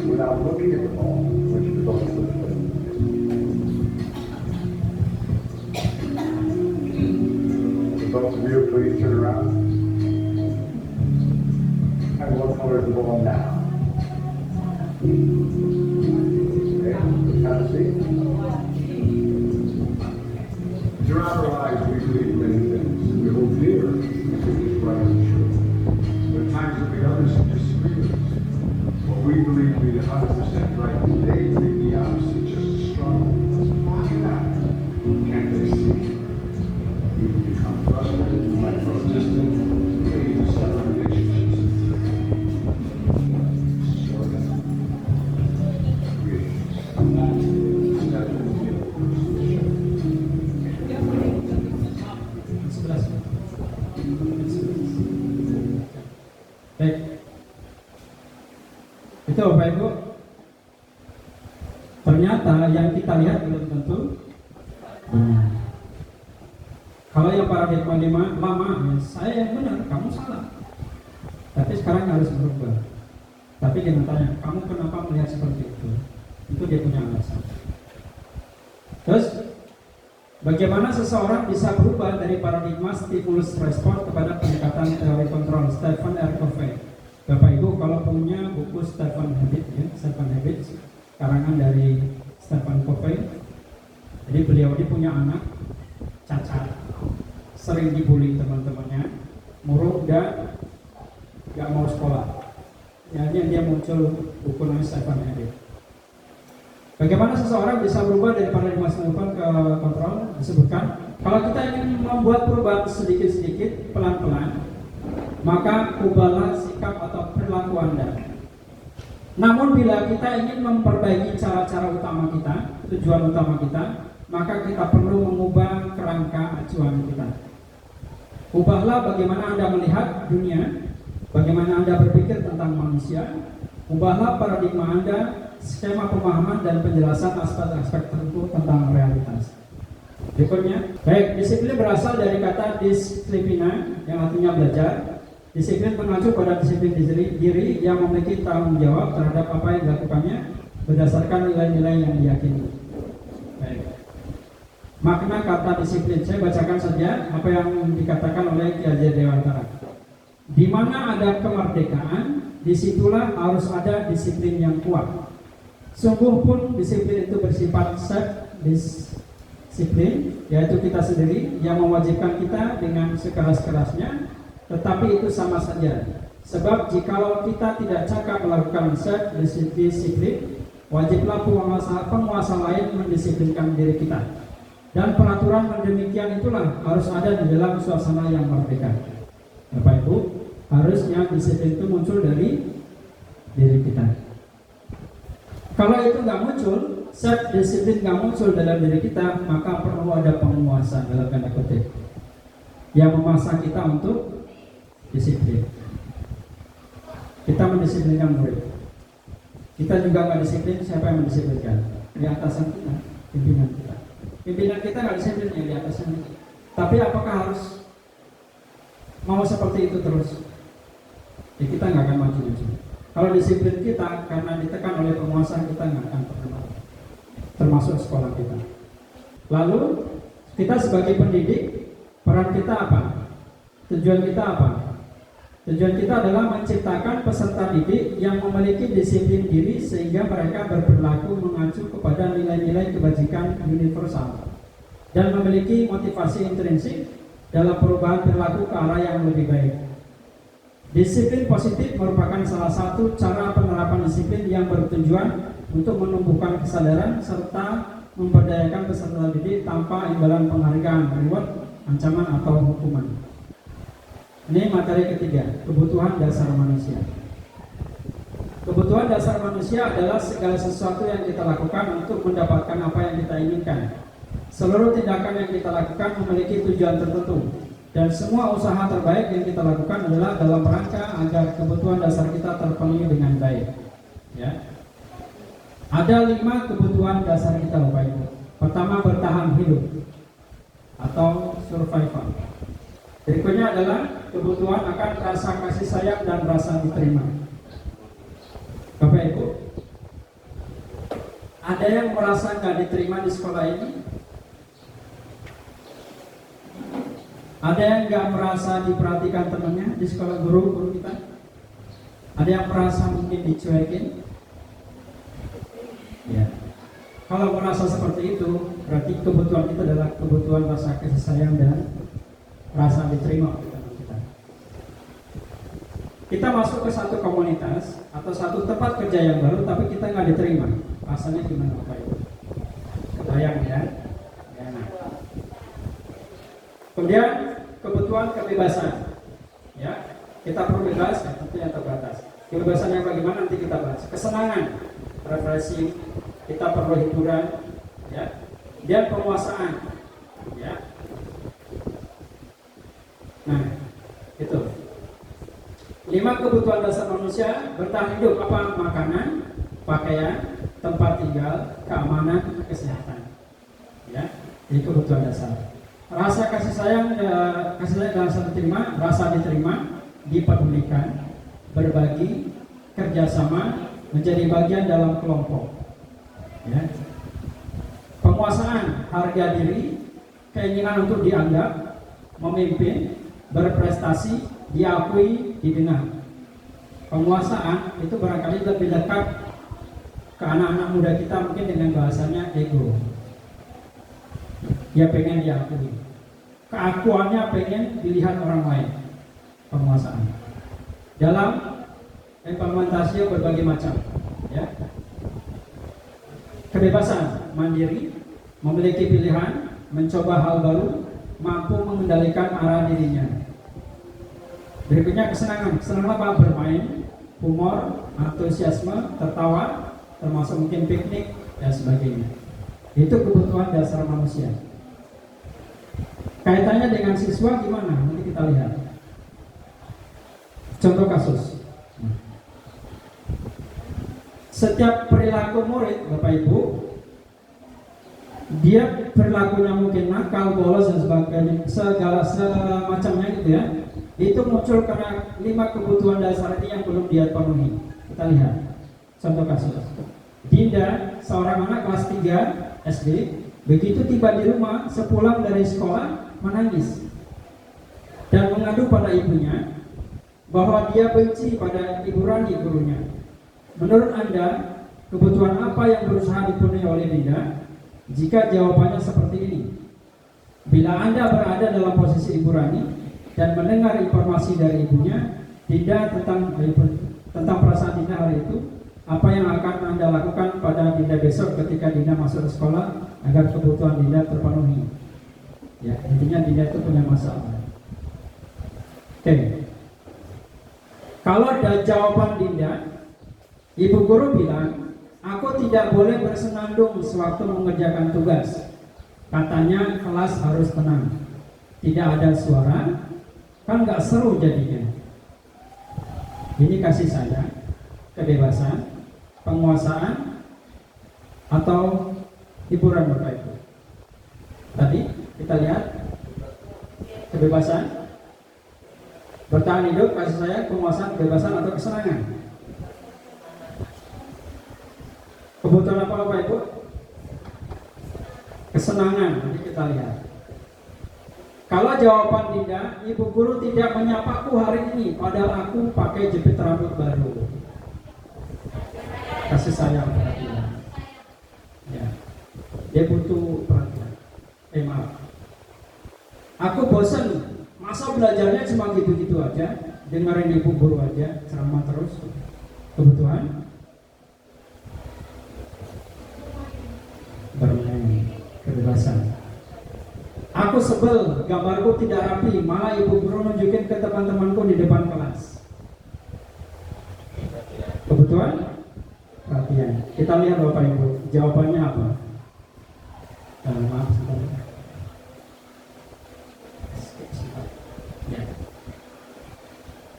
Without looking at the ball, which is the ball to the plate. For those of you, please turn around. And what color is the ball now? Okay, have a seat. Throughout our lives, we believe many things. We hold dear because it's right and true. There are times that we others disagree with us. What we believe to be the 100% right today may be opposite just as strong. Why not? Can't they see? You can become frustrated, you might grow distant, maybe you sever relationships. Sort of. Creations. Step into the Baik. Itu Bapak Ibu. Ternyata yang kita lihat belum tentu. Kalau yang paradigma lama, ya, saya yang benar, kamu salah. Tapi sekarang harus berubah. Tapi dia tanya, kamu kenapa melihat seperti itu? Itu dia punya alasan. Terus, bagaimana seseorang bisa berubah dari paradigma stimulus respon kepada pendekatan teori kontrol? Stephen R. Covey. Bapak Ibu kalau punya buku Stephen Habits, ya, Stephen Habits, karangan dari Stephen Covey. Jadi beliau ini punya anak cacat, sering dibully teman-temannya, murung dan gak mau sekolah. Akhirnya dia muncul buku namanya Stephen Habits. Bagaimana seseorang bisa berubah dari paradigma stimulus ke kontrol? Disebutkan, kalau kita ingin membuat perubahan sedikit-sedikit, pelan-pelan, maka ubahlah sikap atau perilaku Anda. Namun bila kita ingin memperbaiki cara-cara utama kita, tujuan utama kita, maka kita perlu mengubah kerangka acuan kita. Ubahlah bagaimana Anda melihat dunia, bagaimana Anda berpikir tentang manusia. Ubahlah paradigma Anda, skema pemahaman dan penjelasan aspek-aspek tertentu tentang realitas. Berikutnya, baik, disiplin berasal dari kata disiplina yang artinya belajar. Disiplin mengacu pada disiplin diri yang memiliki tanggung jawab terhadap apa yang dilakukannya berdasarkan nilai-nilai yang diyakini. Baik. Makna kata disiplin, saya bacakan saja apa yang dikatakan oleh Ki Hajar Dewantara. Di mana ada kemerdekaan, disitulah harus ada disiplin yang kuat. Sungguh pun disiplin itu bersifat self-disiplin, yaitu kita sendiri yang mewajibkan kita dengan sekeras-kerasnya, tetapi itu sama saja. Sebab jikalau kita tidak cakap melakukan self-disiplin, wajiblah penguasa lain mendisiplinkan diri kita. Dan peraturan demikian itulah harus ada di dalam suasana yang merdeka. Bapak Ibu, harusnya disiplin itu muncul dari diri kita. Kalau itu nggak muncul, self disiplin nggak muncul dalam diri kita, maka perlu ada penguasa dalam tanda kutip yang memaksa kita untuk disiplin. Kita mendisiplinkan murid. Kita juga nggak disiplin, siapa yang mendisiplinkan? Di atasan kita, pimpinan kita. Pimpinan kita nggak disiplin yang di atasnya. Tapi apakah harus mau seperti itu terus? Ya, kita nggak akan maju-maju. Kalau disiplin kita karena ditekan oleh penguasa, kita nggak akan pernah, termasuk sekolah kita. Lalu kita sebagai pendidik, peran kita apa? Tujuan kita apa? Tujuan kita adalah menciptakan peserta didik yang memiliki disiplin diri sehingga mereka berperilaku mengacu kepada nilai-nilai kebajikan universal dan memiliki motivasi intrinsik dalam perubahan perilaku ke arah yang lebih baik. Disiplin positif merupakan salah satu cara penerapan disiplin yang bertujuan untuk menumbuhkan kesadaran serta memberdayakan peserta didik tanpa imbalan penghargaan, reward, ancaman atau hukuman. Ini materi ketiga, kebutuhan dasar manusia. Kebutuhan dasar manusia adalah segala sesuatu yang kita lakukan untuk mendapatkan apa yang kita inginkan. Seluruh tindakan yang kita lakukan memiliki tujuan tertentu, dan semua usaha terbaik yang kita lakukan adalah dalam rangka agar kebutuhan dasar kita terpenuhi dengan baik. Ya. Ada 5 kebutuhan dasar kita, Bapak Ibu. Pertama, bertahan hidup atau survival. Berikutnya adalah kebutuhan akan rasa kasih sayang dan rasa diterima. Bapak Ibu, ada yang merasa nggak diterima di sekolah ini? Ada yang nggak merasa diperhatikan temannya di sekolah, guru kita? Ada yang merasa mungkin dicuekin? Ya. Kalau merasa seperti itu, berarti kebutuhan kita adalah kebutuhan rasa kasih sayang dan rasa diterima oleh teman kita. Kita masuk ke satu komunitas atau satu tempat kerja yang baru, tapi kita nggak diterima. Rasanya gimana, Bapak Ibu? Kebayang ya? Enak. Kemudian kebutuhan kebebasan. Ya, kita perlu bebas, ya, tentunya terbatas. Kebebasan yang bagaimana nanti kita bahas. Kesenangan, refreshing, kita perlu hiburan, ya. Dan penguasaan, ya. Nah, itu 5 kebutuhan dasar manusia bertahan hidup apa? Makanan, pakaian, tempat tinggal, keamanan, kesehatan. Ya, ini kebutuhan dasar. Rasa kasih sayang dan rasa diterima, dipedulikan, berbagi, kerjasama, menjadi bagian dalam kelompok. Ya. Penguasaan, harga diri, keinginan untuk dianggap, memimpin, berprestasi, diakui, didengar. Penguasaan itu barangkali lebih dekat ke anak-anak muda kita mungkin dengan bahasanya ego. Dia pengen diakui. Keakuannya pengen dilihat orang lain. Penguasaan. Dalam implementasi berbagai macam. Ya. Kebebasan, mandiri, memiliki pilihan, mencoba hal baru, mampu mengendalikan arah dirinya. Berikutnya kesenangan. Kesenangan apa? Bermain, humor, antusiasme, tertawa, termasuk mungkin piknik dan sebagainya. Itu kebutuhan dasar manusia. Kaitannya dengan siswa gimana? Nanti kita lihat. Contoh kasus. Setiap perilaku murid, Bapak Ibu, dia perilakunya mungkin nakal, bolos dan sebagainya, segala macamnya gitu ya. Itu muncul karena 5 kebutuhan dasar ini yang belum dia penuhi. Kita lihat contoh kasus. Dinda, seorang anak kelas 3 SD, begitu tiba di rumah, sepulang dari sekolah menangis dan mengadu pada ibunya bahwa dia benci pada Ibu Rani, gurunya. Menurut Anda, kebutuhan apa yang berusaha dipenuhi oleh Dinda? Jika jawabannya seperti ini, bila Anda berada dalam posisi Ibu Rani dan mendengar informasi dari ibunya, Dinda tentang perasaan Dinda hari itu, apa yang akan Anda lakukan pada Dinda besok ketika Dinda masuk ke sekolah agar kebutuhan Dinda terpenuhi? Ya, intinya Dinda itu punya masalah. Oke. Kalau ada jawaban Dinda, Ibu guru bilang, aku tidak boleh bersenandung sewaktu mengerjakan tugas. Katanya kelas harus tenang, tidak ada suara, kan nggak seru jadinya. Ini kasih sayang, kebebasan, penguasaan, atau hiburan Bapak Ibu. Tadi kita lihat kebebasan, bertahan hidup, kasih sayang, penguasaan, kebebasan, atau kesenangan. Kebutuhan apa Bapak Ibu? Kesenangan. Nanti kita lihat. Kalau jawaban Dinda, Ibu guru tidak menyapaku hari ini, padahal aku pakai jepit rambut baru. Kasih sayang, perhatian. Ya. Dia butuh perhatian. Maaf. Aku bosan. Masa belajarnya cuma gitu-gitu aja, dengerin Ibu guru aja, ceramah terus. Kebutuhan bermain, kebebasan. Aku sebel, gambarku tidak rapi, malah Ibu guru nunjukin ke teman-temanku di depan kelas. Kebutuhan perhatian. Kita lihat Bapak Ibu, jawabannya apa? Maaf, sebentar. Ya.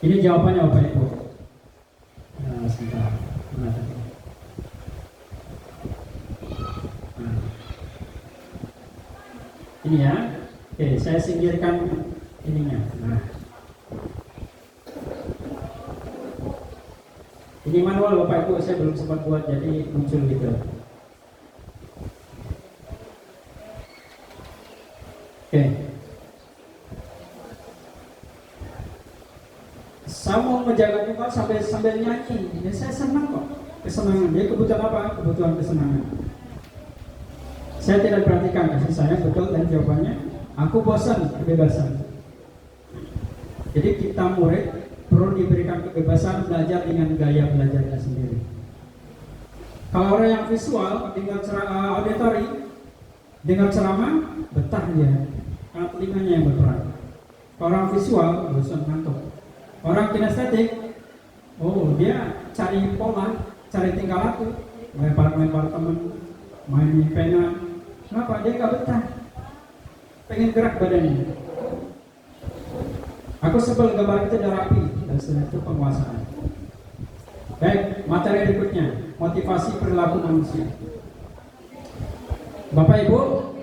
Ini jawabannya Bapak Ibu. Sebentar. Mana tadi? Ini ya, oke, saya singkirkan ininya. Nah, ini manual Bapak Ibu, saya belum sempat buat, jadi muncul gitu. Oke, saya mau menjaga juga sambil nyanyi. Ya, saya senang kok, kesenangan. Dia kebutuhan apa? Kebutuhan kesenangan. Saya tidak perhatikan kasih sayang, betul, dan jawabannya aku bosan, kebebasan. Jadi kita murid perlu diberikan kebebasan belajar dengan gaya belajarnya sendiri. Kalau orang yang visual, dengar auditory, dengar ceramah, betah dia, karena telinganya yang berperan. Orang visual, bosan, ngantuk. Orang kinestetik, dia cari pola, cari tingkah laku, lempar-lempar temen, main pena. Kenapa? Dia gak betah, pengen gerak badannya. Aku sebel gambar itu udah rapi, dan setelah itu penguasaan. Baik, materi berikutnya, motivasi perilaku manusia. Bapak Ibu,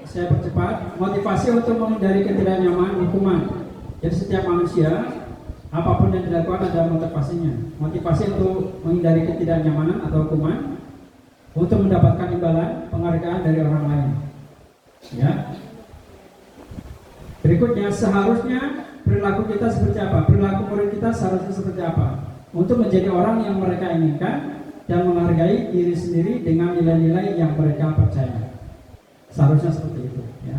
saya percepat. Motivasi untuk menghindari ketidaknyamanan hukuman. Jadi setiap manusia, apapun yang dilakukan ada motivasinya. Motivasi untuk menghindari ketidaknyamanan atau hukuman, untuk mendapatkan imbalan, penghargaan dari orang lain. Ya. Berikutnya, seharusnya perilaku kita seperti apa? Perilaku murid kita seharusnya seperti apa? Untuk menjadi orang yang mereka inginkan dan menghargai diri sendiri dengan nilai-nilai yang mereka percaya. Seharusnya seperti itu, ya.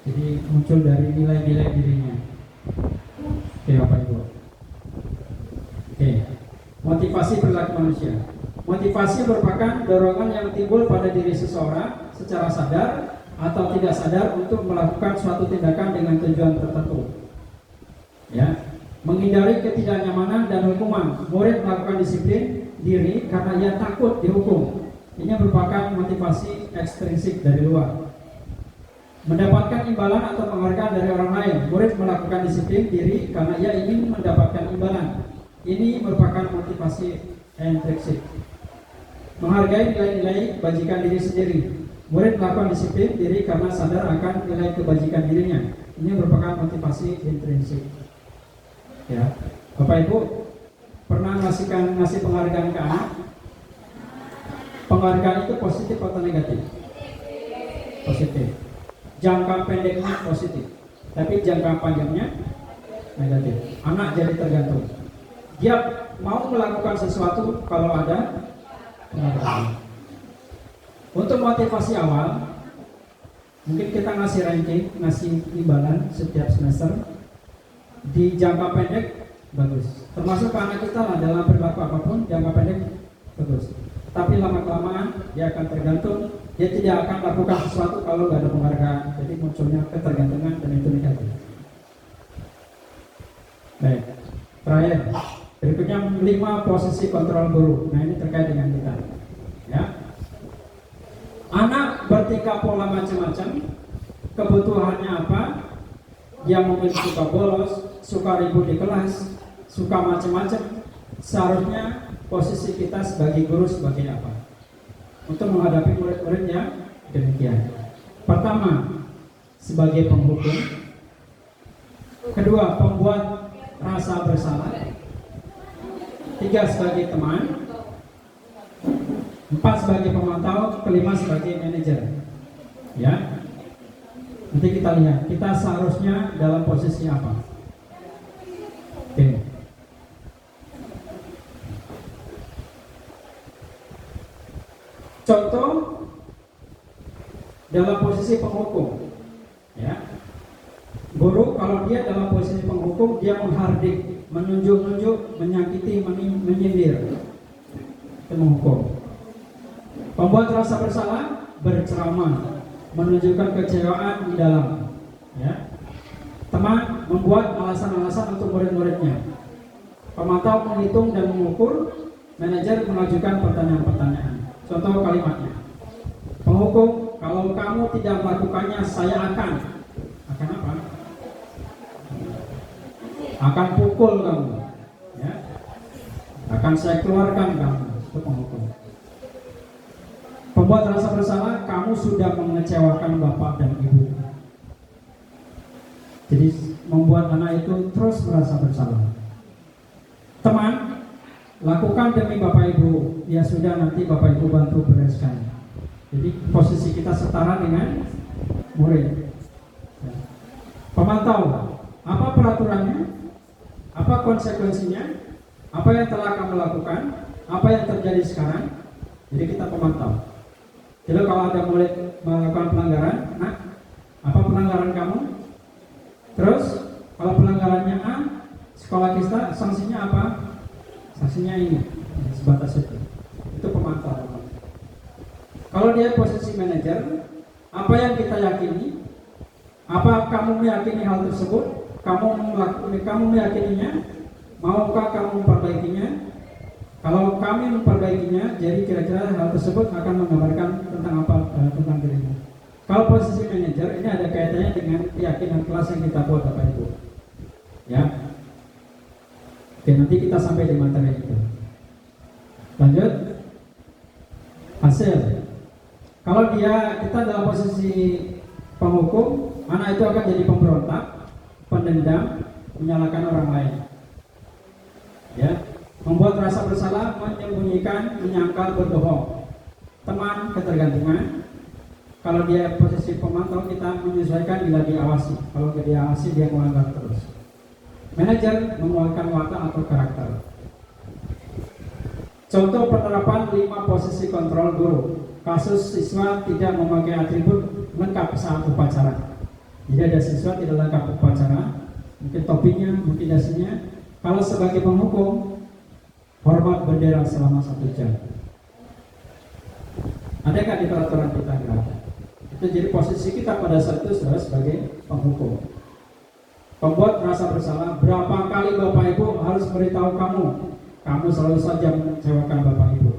Jadi muncul dari nilai-nilai dirinya. Oke, Bapak Ibu. Oke. Motivasi perilaku manusia. Motivasi merupakan dorongan yang timbul pada diri seseorang secara sadar atau tidak sadar untuk melakukan suatu tindakan dengan tujuan tertentu. Ya, menghindari ketidaknyamanan dan hukuman. Murid melakukan disiplin diri karena ia takut dihukum. Ini merupakan motivasi ekstrinsik dari luar. Mendapatkan imbalan atau penghargaan dari orang lain. Murid melakukan disiplin diri karena ia ingin mendapatkan imbalan. Ini merupakan motivasi intrinsik. Menghargai nilai-nilai kebajikan diri sendiri. Murid melakukan disiplin diri karena sadar akan nilai kebajikan dirinya. Ini merupakan motivasi intrinsik. Ya, Bapak Ibu pernah ngasih penghargaan ke anak? Penghargaan itu positif atau negatif? Positif. Jangka pendeknya positif, tapi jangka panjangnya negatif. Anak jadi tergantung. Dia mau melakukan sesuatu kalau ada penghargaan. Untuk motivasi awal, mungkin kita ngasih ranking, ngasih imbalan setiap semester. Di jangka pendek bagus. Termasuk ke anak kita lah, dalam perilaku apapun jangka pendek bagus. Tapi lama-kelamaan dia akan tergantung. Dia tidak akan lakukan sesuatu kalau nggak ada penghargaan. Jadi munculnya ketergantungan dan itu negatif. Baik, terakhir berikutnya 5 posisi kontrol guru. Nah ini terkait dengan kita. Ya, anak bertingkah pola macam-macam. Kebutuhannya apa? Dia mungkin suka bolos, suka ribut di kelas, suka macam-macam. Seharusnya posisi kita sebagai guru sebagai apa? Untuk menghadapi murid-murid yang demikian. Pertama, sebagai penghukum. Kedua, pembuat rasa bersalah. 3, sebagai teman. 4, sebagai pemantau. 5, sebagai manajer. Ya, nanti kita lihat kita seharusnya dalam posisi apa. Oke. Contoh dalam posisi penghukum, ya. Guru kalau dia dalam posisi penghukum, dia menghardik, menunjuk-nunjuk, menyakiti, menyindir, itu menghukum. Pembuat rasa bersalah, berceramah, menunjukkan kecewaan di dalam, ya. Teman membuat alasan-alasan untuk murid-muridnya. Pemantau menghitung dan mengukur, manajer mengajukan pertanyaan-pertanyaan. Contoh kalimatnya, penghukum, kalau kamu tidak melakukannya, saya akan apa? Akan pukul kamu, ya. Akan saya keluarkan kamu. Itu penghukum. Pembuat rasa bersalah, kamu sudah mengecewakan bapak dan ibu. Jadi membuat anak itu terus merasa bersalah. Teman, lakukan demi bapak ibu. Ya sudah, nanti bapak ibu bantu bereskan. Jadi posisi kita setara dengan murid. Pemantau, apa peraturannya? Apa konsekuensinya? Apa yang telah kamu lakukan? Apa yang terjadi sekarang? Jadi kita pemantau. Jadi kalau ada murid melakukan pelanggaran, nah, apa pelanggaran kamu? Terus kalau pelanggarannya A, sekolah kita sanksinya apa? Sanksinya ini, sebatas itu. Itu pemantau. Kalau dia posisi manajer, apa yang kita yakini? Apa kamu meyakini hal tersebut? Kamu meyakininya? Maukah kamu memperbaikinya? Kalau kami memperbaikinya, jadi kira-kira hal tersebut akan menggambarkan tentang apa? Tentang dirimu. Kalau posisi manajer, ini ada kaitannya dengan keyakinan kelas yang kita buat, Bapak Ibu. Ya. Oke, nanti kita sampai di materi itu. Lanjut. Hasil. Kalau kita dalam posisi penghukum, anak itu akan jadi pemberontak, pendendam, menyalahkan orang lain. Ya, membuat rasa bersalah, menyembunyikan, menyangkal, berbohong. Teman, ketergantungan. Kalau dia posisi pemantau, kita menyesuaikan bila diawasi. Kalau tidak diawasi, dia melanggar terus. Manajer mengeluarkan watak atau karakter. Contoh penerapan 5 posisi kontrol guru. Kasus siswa tidak memakai atribut lengkap saat upacara. Jadi ada siswa tidak lengkap upacara, mungkin topinya, mungkin dasinya. Kalau sebagai penghukum, hormat bendera selama 1 jam. Ada nggak di peraturan kita? Itu jadi posisi kita pada saat itu sebagai penghukum. Pembuat rasa bersalah, berapa kali bapak ibu harus beritahu kamu selalu saja mengecewakan bapak ibu.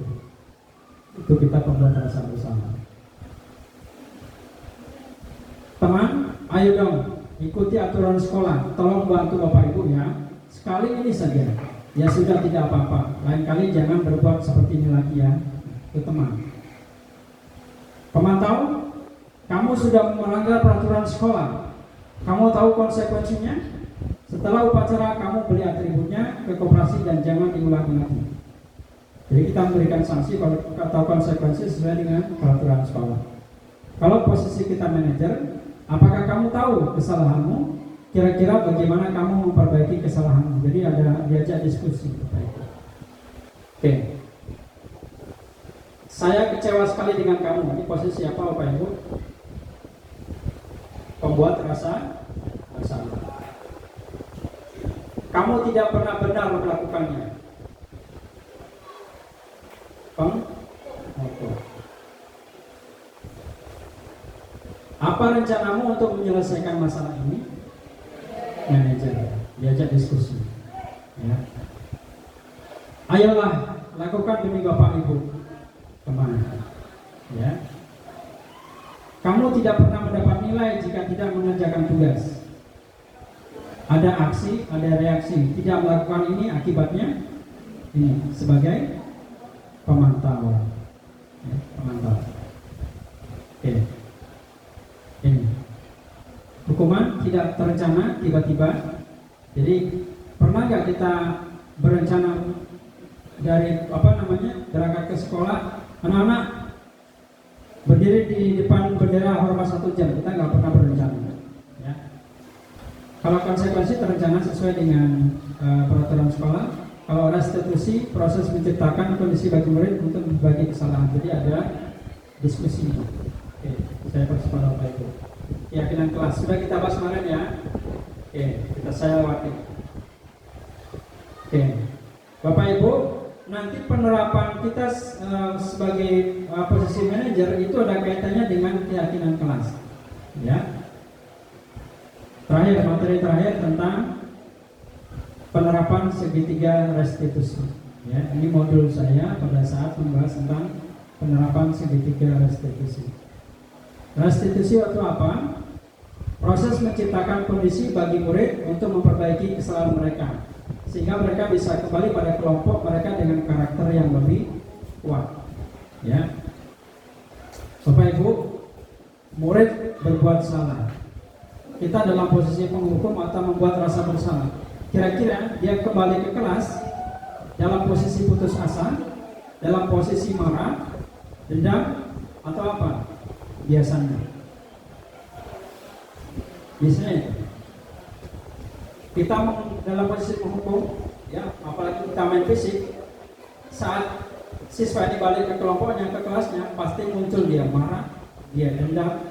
Itu kita pembuat peraturan sekolah, tolong bantu Bapak Ibu ya. Sekali ini saja, ya sudah tidak apa-apa. Lain kali jangan berbuat seperti ini lagi ya, itu teman. Pemantau, kamu sudah melanggar peraturan sekolah. Kamu tahu konsekuensinya? Setelah upacara kamu beli atributnya ke koperasi dan jangan diulangi lagi. Jadi kita memberikan sanksi atau konsekuensi sesuai dengan peraturan sekolah. Kalau posisi kita manajer, apakah kamu tahu kesalahanmu? Kira-kira bagaimana kamu memperbaiki kesalahanmu? Jadi ada diajak diskusi. Oke. Saya kecewa sekali dengan kamu. Ini posisi apa Bapak Ibu? Pembuat rasa bersalah. Kamu tidak pernah benar melakukannya. Pengotor. Apa rencanamu untuk menyelesaikan masalah ini? Manajer, diajak diskusi. Ya. Ayolah, lakukan demi Bapak Ibu. Kemana? Ya. Kamu tidak pernah mendapat nilai jika tidak mengerjakan tugas. Ada aksi, ada reaksi. Tidak melakukan ini akibatnya ini sebagai pemantau. Ya, pemantau. Oke. Ini. Hukuman tidak terencana tiba-tiba. Jadi pernah nggak kita berencana dari berangkat ke sekolah, anak-anak berdiri di depan bendera hormat 1 jam, kita nggak pernah berencana. Ya. Kalau konsekuensi terencana sesuai dengan peraturan sekolah. Kalau restitusi, proses menciptakan kondisi bagi murid untuk berbagi kesalahan. Jadi ada diskusi. Oke, saya persiapkan Bapak Ibu. Keyakinan kelas sudah kita bahas kemarin ya. Oke, saya lewati. Oke, Bapak Ibu, nanti penerapan kita sebagai posisi manajer itu ada kaitannya dengan keyakinan kelas. Ya. Terakhir, materi terakhir tentang penerapan segitiga restitusi. Ya, ini modul saya pada saat membahas tentang penerapan segitiga restitusi. Restitusi itu apa? Proses menciptakan kondisi bagi murid untuk memperbaiki kesalahan mereka, sehingga mereka bisa kembali pada kelompok mereka dengan karakter yang lebih kuat. Ya, Bapak Ibu, murid berbuat salah. Kita dalam posisi penghukum atau membuat rasa bersalah. Kira-kira dia kembali ke kelas dalam posisi putus asa, dalam posisi marah, dendam, atau apa? Biasanya kita dalam posisi menghukum, ya, apalagi kita main fisik, saat siswa ini balik ke kelompoknya, ke kelasnya, pasti muncul dia marah, dia dendam,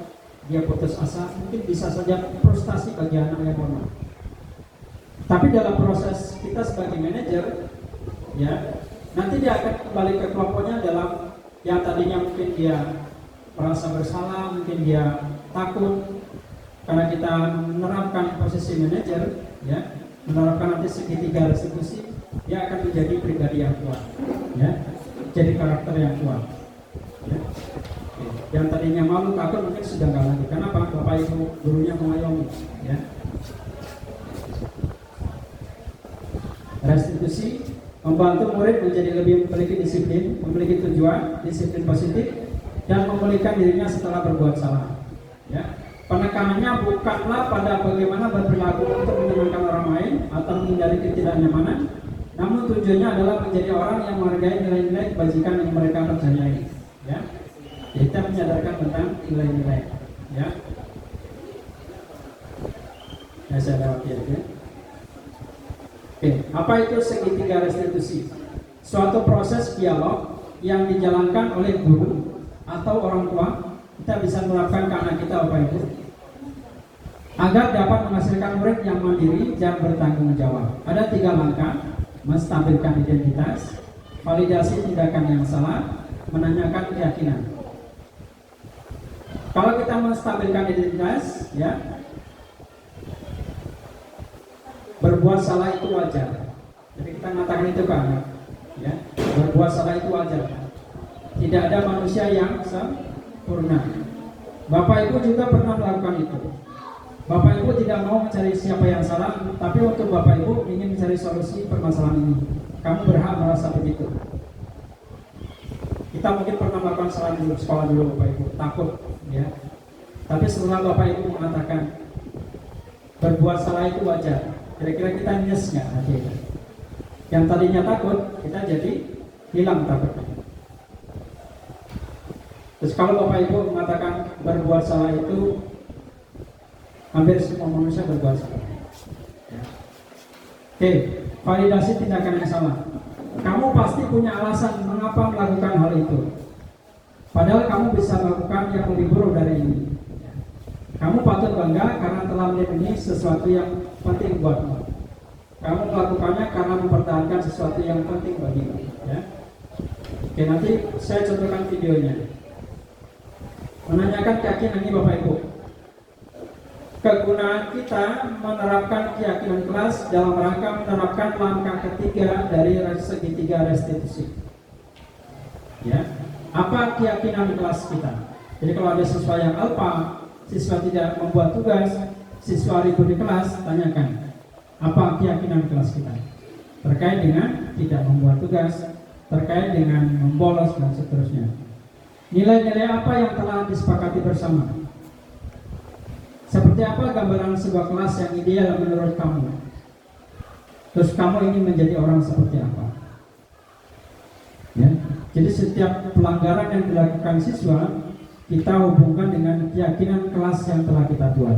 dia putus asa, mungkin bisa saja frustasi bagi anak yang normal. Tapi dalam proses kita sebagai manajer, ya, nanti dia akan kembali ke kelompoknya dalam yang tadinya mungkin dia merasa bersalah, mungkin dia takut, karena kita menerapkan posisi manajer, ya, menerapkan nanti segitiga restitusi, dia akan menjadi pribadi yang kuat, ya, jadi karakter yang kuat. Ya. Yang tadinya malu takut mungkin sudah nggak lagi. Kenapa? Bapak Ibu gurunya mengayomi. Ya. Restitusi membantu murid menjadi lebih memiliki disiplin, memiliki tujuan, disiplin positif, dan memulihkan dirinya setelah berbuat salah. Ya. Penekanannya bukanlah pada bagaimana berperilaku untuk menyenangkan orang lain atau menghindari ketidaknyamanan, namun tujuannya adalah menjadi orang yang menghargai nilai-nilai kebajikan yang mereka percayai. Ya. Kita menyadarkan tentang nilai-nilai. Ya. Saya lewati ya. Oke, apa itu segitiga restitusi? Suatu proses dialog yang dijalankan oleh guru atau orang tua, kita bisa menerapkan ke anak kita, Bapak Ibu, agar dapat menghasilkan murid yang mandiri dan bertanggung jawab. Ada 3 langkah: menstabilkan identitas, validasi tindakan yang salah, menanyakan keyakinan. Kalau kita menstabilkan identitas, ya, berbuat salah itu wajar. Jadi kita mengatakan itu kan, ya, berbuat salah itu wajar. Tidak ada manusia yang sempurna. Bapak Ibu juga pernah melakukan itu. Bapak Ibu tidak mau mencari siapa yang salah, tapi untuk Bapak Ibu ingin mencari solusi permasalahan ini. Kamu berhak merasa begitu. Kita mungkin pernah melakukan salah di sekolah dulu Bapak Ibu, takut ya. Tapi setelah Bapak Ibu mengatakan berbuat salah itu wajar, kira-kira kita nyes nggak hati kita? Yang tadinya takut, kita jadi hilang takutnya. Terus kalau Bapak Ibu mengatakan berbuat salah itu, hampir semua manusia berbuat salah. Ya. Oke, validasi tindakan yang salah. Kamu pasti punya alasan mengapa melakukan hal itu. Padahal kamu bisa melakukan yang lebih buruk dari ini. Kamu patut bangga karena telah melindungi sesuatu yang penting buatmu. Kamu melakukannya karena mempertahankan sesuatu yang penting bagimu. Ya. Oke, nanti saya contohkan videonya. Menanyakan keyakinan ini Bapak Ibu. Kegunaan kita menerapkan keyakinan kelas dalam rangka menerapkan langkah ketiga dari segitiga restitusi. Ya, apa keyakinan kelas kita? Jadi kalau ada siswa yang alfa, siswa tidak membuat tugas, siswa ribut di kelas, tanyakan apa keyakinan kelas kita terkait dengan tidak membuat tugas, terkait dengan membolos dan seterusnya. Nilai-nilai apa yang telah disepakati bersama? Seperti apa gambaran sebuah kelas yang ideal menurut kamu? Terus kamu ingin menjadi orang seperti apa? Ya, jadi setiap pelanggaran yang dilakukan siswa kita hubungkan dengan keyakinan kelas yang telah kita buat.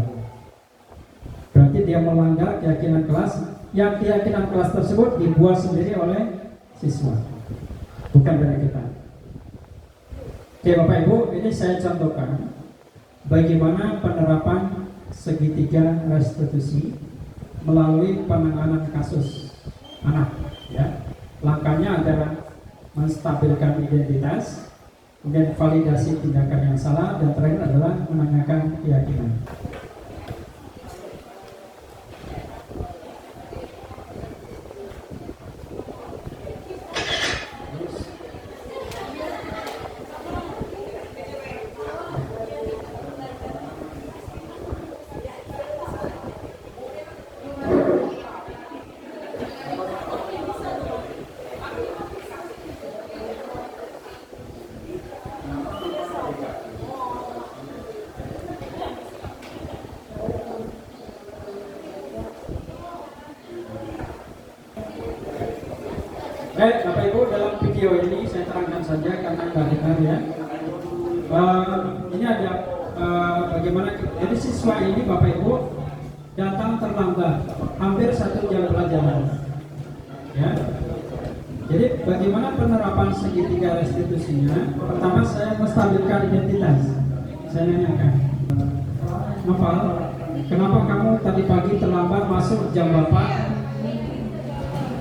Berarti dia melanggar keyakinan kelas, yang keyakinan kelas tersebut dibuat sendiri oleh siswa, bukan dari kita. Oke Bapak Ibu, ini saya contohkan bagaimana penerapan segitiga restitusi melalui penanganan kasus anak. Ya, langkahnya adalah menstabilkan identitas, kemudian validasi tindakan yang salah, dan terakhir adalah menanyakan keyakinan. Baik, Bapak Ibu, dalam video ini saya terangkan saja karena nggak dengar ya. Ini ada bagaimana. Jadi siswa ini Bapak Ibu datang terlambat, hampir 1 jam pelajaran. Ya. Jadi bagaimana penerapan segitiga restitusinya? Pertama saya menstabilkan identitas. Saya nanyakan, Noval, kenapa kamu tadi pagi terlambat masuk jam Bapak?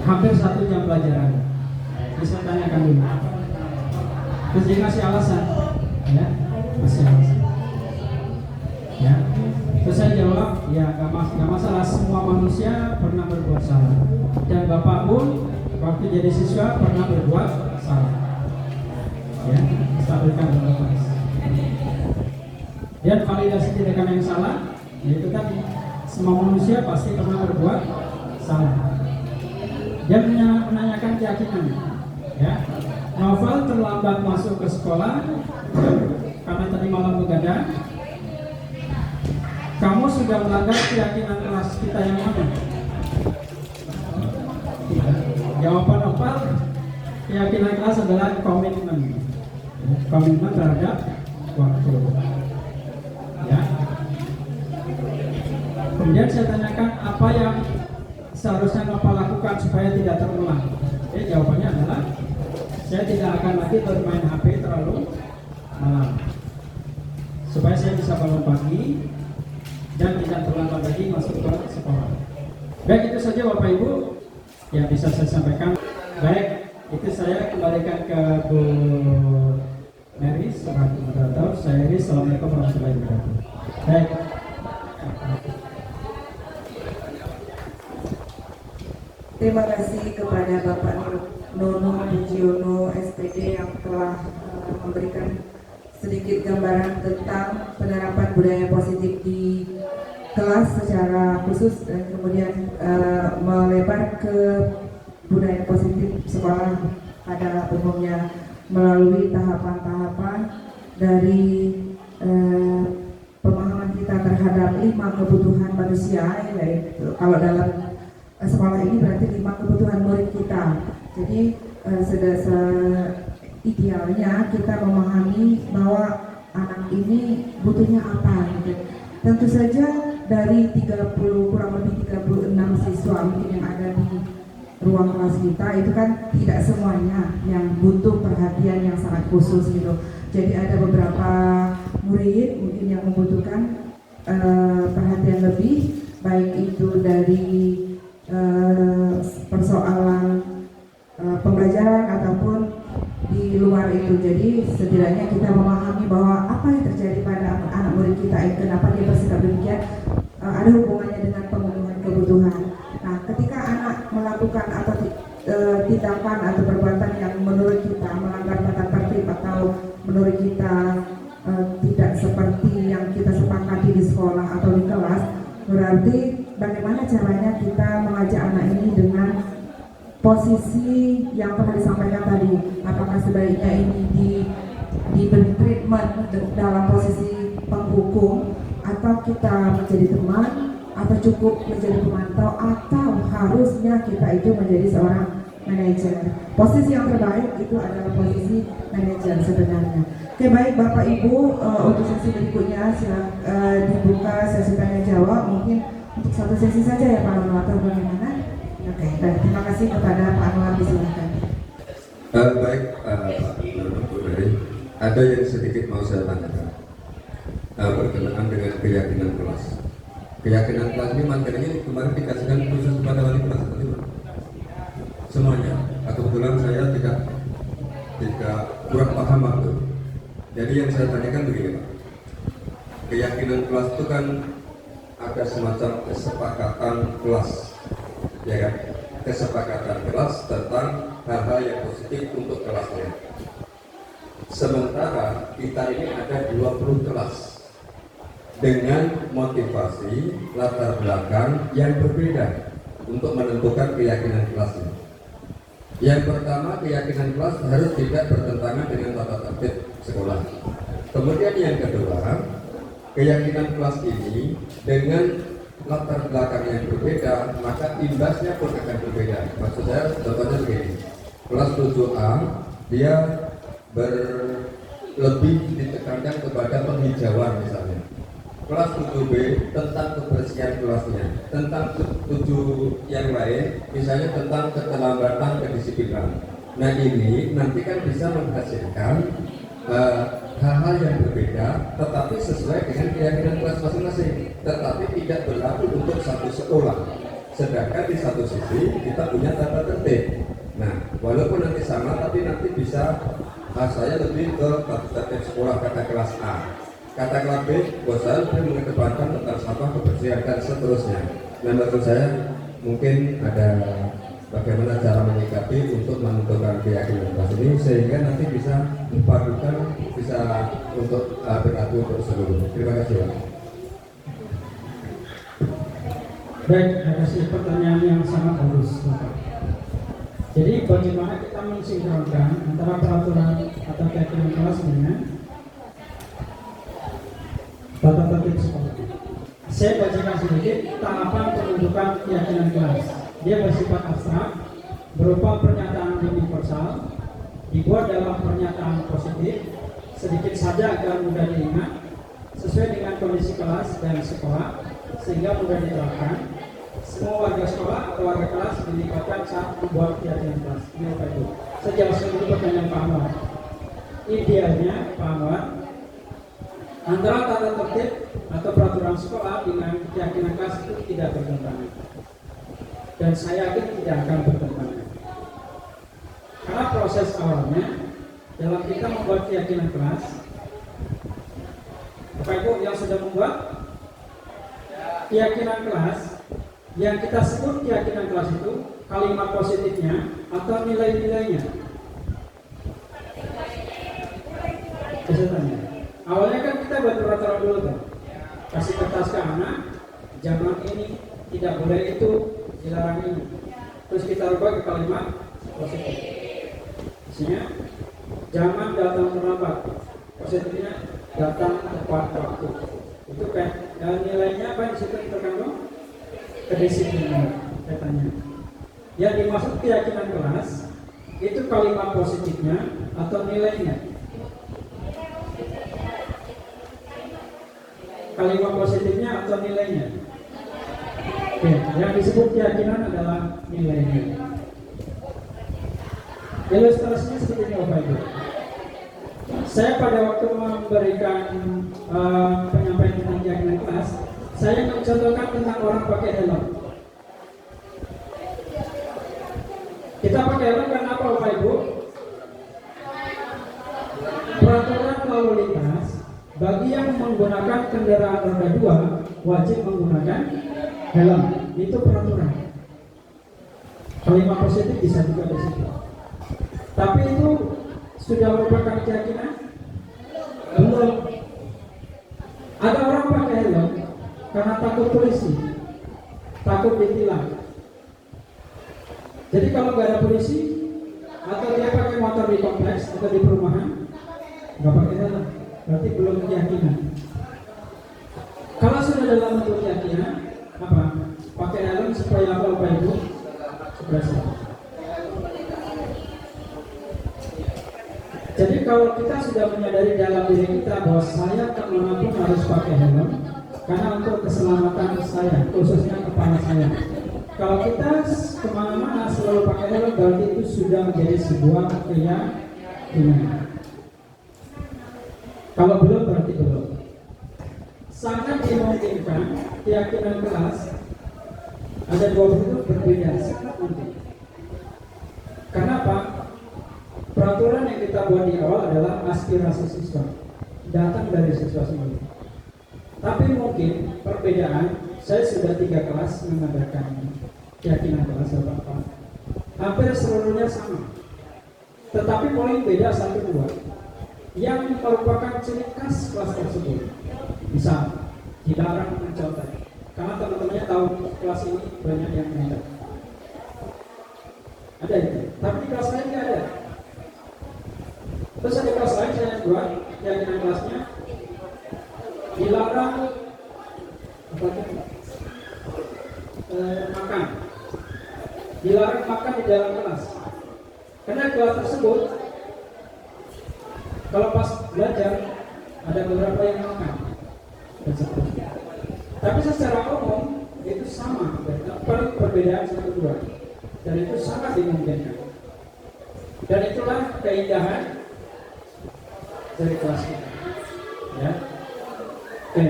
Hampir 1 jam pelajaran. Bisa tanyakan dulu. Terus dia kasih alasan, ya, kasih alasan. Ya, terus saya jawab, ya nggak masalah, semua manusia pernah berbuat salah. Dan Bapak pun waktu jadi siswa pernah berbuat salah. Ya, stabilkan identitas. Dan validasi tindakan yang salah, yaitu tadi semua manusia pasti pernah berbuat salah. Dia menanyakan keyakinan, ya. Novel terlambat masuk ke sekolah karena tadi malam begadang. Kamu sudah melanggar keyakinan kelas kita yang mana? Jawaban Novel, keyakinan kelas adalah komitmen terhadap waktu. Ya. Kemudian saya tanyakan apa yang seharusnya Novel lakukan supaya tidak terulang. Jawabannya adalah saya tidak akan lagi bermain HP terlalu malam, supaya saya bisa bangun pagi dan tidak terlambat lagi masuk ke sekolah. Baik, itu saja Bapak Ibu yang bisa saya sampaikan. Baik, itu saya kembalikan ke Bu Mary selaku moderator. Saya Iris. Assalamualaikum warahmatullahi wabarakatuh. Baik. Terima kasih kepada Bapak Nono Pujiono SPD yang telah memberikan sedikit gambaran tentang penerapan budaya positif di kelas secara khusus dan kemudian melebar ke budaya positif sekolah pada umumnya melalui tahapan-tahapan dari pemahaman kita terhadap 5 kebutuhan manusia, yaitu kalau dalam sekolah ini berarti 5 kebutuhan murid kita. Jadi idealnya kita memahami bahwa anak ini butuhnya apa gitu. Tentu saja dari 30 kurang lebih 36 siswa mungkin yang ada di ruang kelas kita itu kan tidak semuanya yang butuh perhatian yang sangat khusus gitu. Jadi ada beberapa murid mungkin yang membutuhkan perhatian lebih, baik itu dari persoalan pembelajaran ataupun di luar itu. Jadi setidaknya kita memahami bahwa apa yang terjadi pada anak murid kita, kenapa dia bersikap demikian, ada hubungannya dengan pemenuhan kebutuhan. Nah, ketika anak melakukan atau tindakan atau perbuatan yang menurut kita melanggar tata tertib atau menurut kita tidak seperti yang kita sepakati di sekolah atau di kelas, berarti bagaimana caranya kita mengajak anak ini dengan posisi yang pernah disampaikan tadi. Apakah sebaiknya ini diberi treatment dalam posisi penghukum, atau kita menjadi teman, atau cukup menjadi pemantau, atau harusnya kita itu menjadi seorang manajer. Posisi yang terbaik itu adalah posisi manajer sebenarnya. Oke, baik Bapak Ibu, untuk sesi berikutnya dibuka sesi tanya jawab, mungkin untuk 1 sesi saja ya Pak Anwar, atau bagaimana? Oke, baik, terima kasih kepada Pak Anwar, disilakan. Baik, Pak Bu Dari, ada yang sedikit mau saya tanyakan berkenaan dengan keyakinan kelas. Keyakinan kelas ini materinya kemarin dikasihkan khusus kepada wali kelas tadi, semuanya. Kebetulan saya tidak kurang paham waktu. Jadi yang saya tanyakan begini Pak, keyakinan kelas itu kan ada semacam kesepakatan kelas, ya kan? Kesepakatan kelas tentang hal-hal yang positif untuk kelasnya. Sementara kita ini ada 20 kelas dengan motivasi latar belakang yang berbeda untuk menentukan keyakinan kelasnya. Yang pertama, keyakinan kelas harus tidak bertentangan dengan tata tertib sekolah. Kemudian yang kedua, keyakinan kelas ini dengan latar belakang yang berbeda, maka imbasnya pun akan berbeda. Maksud saya, contohnya begini, kelas 7A dia lebih ditekankan kepada penghijauan misalnya. Kelas 7B tentang kebersihan kelasnya, tentang 7 yang lain, misalnya tentang keterlambatan kedisiplinan. Nah ini nanti kan bisa menghasilkan hal-hal yang berbeda, tetapi sesuai dengan keyakinan kelas masing-masing, tetapi tidak berlaku untuk satu sekolah. Sedangkan di satu sisi kita punya tata tertib. Nah, walaupun nanti sama, tapi nanti bisa saya lebih ke tata tertib sekolah kata kelas A. Kata kelas B, saya lebih mengedepankan tentang sampah, kebersihan dan seterusnya. Nah, menurut saya mungkin ada bagaimana cara menyikapi untuk menentukan keyakinan kelas ini sehingga nanti bisa dipadukan, bisa untuk berlaku untuk seluruh. Terima kasih Pak. Baik, terima kasih, pertanyaan yang sangat bagus Bapak. Jadi bagaimana kita mensinkronkan antara peraturan atau keyakinan kelas dengan tata tertib sekolah. Saya bacakan sedikit tahapan penentukan keyakinan kelas. Dia bersifat abstrak, berupa pernyataan universal, dibuat dalam pernyataan positif, sedikit saja agar mudah diingat, sesuai dengan kondisi kelas dan sekolah, sehingga mudah diterapkan. Semua warga sekolah atau warga kelas dilibatkan saat membuat keyakinan kelas. Ini apa itu? Saya jelaskan dulu pertanyaan Pak Anwar. Idealnya Pak Anwar, antara tata tertib atau peraturan sekolah dengan keyakinan kelas itu tidak bertentangan. Dan saya yakin tidak akan bertentangan. Karena proses awalnya dalam kita membuat keyakinan kelas, Bapak Ibu yang sudah membuat keyakinan kelas, yang kita sebut keyakinan kelas itu kalimat positifnya atau nilai-nilainya. Saya tanya. Awalnya kan kita buat peraturan dulu tuh, kasih kertas ke anak, zaman ini tidak boleh itu, dilarang ini. Terus kita rubah ke kalimat positif. Isinya jangan datang terlambat. Positifnya datang tepat waktu. Itu kan nilainya apa di situ terkandung? Kedisiplinan katanya. Yang dimaksud keyakinan kelas itu kalimat positifnya atau nilainya? Kalimat positifnya atau nilainya? Oke, yang disebut keyakinan adalah nilainya. Ilustrasinya seperti ini Bapak Ibu. Saya pada waktu memberikan penyampaian tentang keyakinan kelas, saya mencontohkan tentang orang pakai helm. Kita pakai helm karena apa Bapak Ibu? Peraturan lalu lintas bagi yang menggunakan kendaraan roda 2 wajib menggunakan helm. Itu peraturan. Kalimat positif bisa juga di situ. Tapi itu sudah merupakan keyakinan? Belum. Ada orang pakai helm karena takut polisi, takut ditilang. Jadi kalau nggak ada polisi atau dia pakai motor di kompleks atau di perumahan, nggak pakai helm, berarti belum keyakinan. Kalau sudah dalam bentuk keyakinan, apa? Pakai helm supaya apa Bapak Ibu? Supaya selamat. Jadi kalau kita sudah menyadari dalam diri kita bahwa saya kemanapun harus pakai helm, karena untuk keselamatan saya, khususnya kepala saya. Kalau kita kemana-mana selalu pakai helm, berarti itu sudah menjadi sebuah keyakinan. Kalau belum, berarti belum. Sangat dimungkinkan keyakinan kelas ada dua bentuk berbeda, sangat mungkin. Kenapa? Peraturan yang kita buat di awal adalah aspirasi siswa, datang dari siswa sendiri. Tapi mungkin perbedaan, saya sudah 3 kelas mengadakan keyakinan kelas Bapak. Hampir seluruhnya sama. Tetapi poin beda 1-2 yang merupakan ciri khas kelas tersebut. Misal, dilarang mencontek. Karena teman-temannya tahu kelas ini banyak yang mencontek. Ada itu. Tapi di kelas lain nggak ada. Terus ada kelas lain saya buat keyakinan kelasnya dilarang makan, dilarang makan di dalam kelas. Karena kelas tersebut kalau pas belajar ada beberapa yang makan dan seterusnya. Tapi secara umum itu sama, paling perbedaan 1-2 dan itu sangat dimungkinkan. Dan itulah keindahan dari kelas kita, ya. Oke,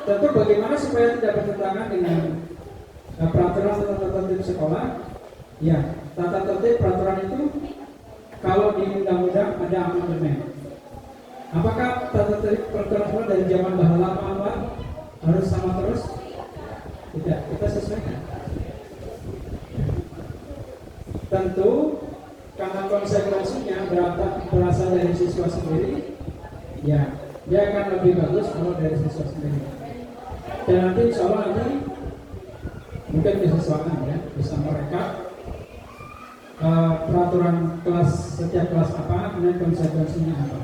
tentu bagaimana supaya tidak bertentangan dengan peraturan tata tertib sekolah? Ya, tata tertib peraturan itu kalau di undang-undang ada amandemen. Apakah tata tertib peraturan sekolah dari zaman Bahala Pak Anwar harus sama terus? Tidak, kita sesuaikan. Tentu karena konsekuensinya berasal dari siswa sendiri, ya dia akan lebih bagus kalau dari siswa sendiri. Dan nanti insya Allah nanti mungkin disesuaikan ya, bisa mereka peraturan kelas, setiap kelas apa, kemudian konsekuensinya apa.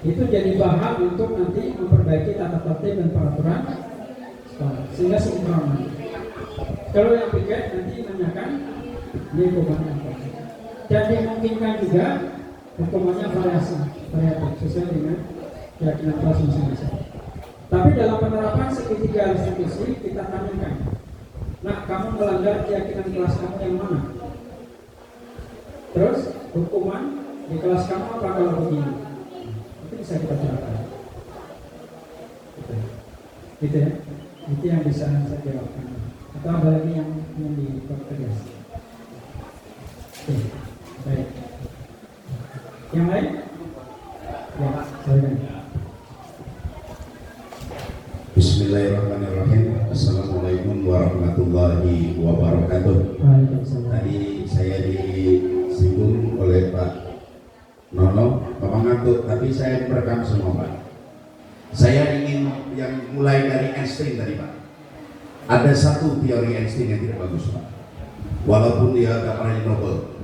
Itu jadi bahan untuk nanti memperbaiki tata tertib dan peraturan sekolah sehingga sempurna. Kalau yang piket nanti menanyakan ini hukumannya apa. Dan dimungkinkan juga hukumannya variatif sesuai dengan keyakinan kelas masing-masing. Tapi dalam penerapan segitiga institusi kita tanyakan, nah kamu melanggar keyakinan kelas kamu yang mana? Terus hukuman di kelas kamu apa kalau begini? Itu bisa kita jelaskan. Gitu ya? Itu yang bisa saya jawabkan. Atau ada lagi yang dipertegas? Oke. Baik. Yang lain? Ya, silakan. Bismillahirrahmanirrahim. Assalamualaikum warahmatullahi wabarakatuh. Tadi saya disinggung oleh Pak Nono, Bapak ngantuk, tapi saya merekam semua Pak. Saya ingin yang mulai dari ekstrim tadi Pak. ada satu teori Einstein yang tidak bagus Pak. Walaupun dia dapat Nobel.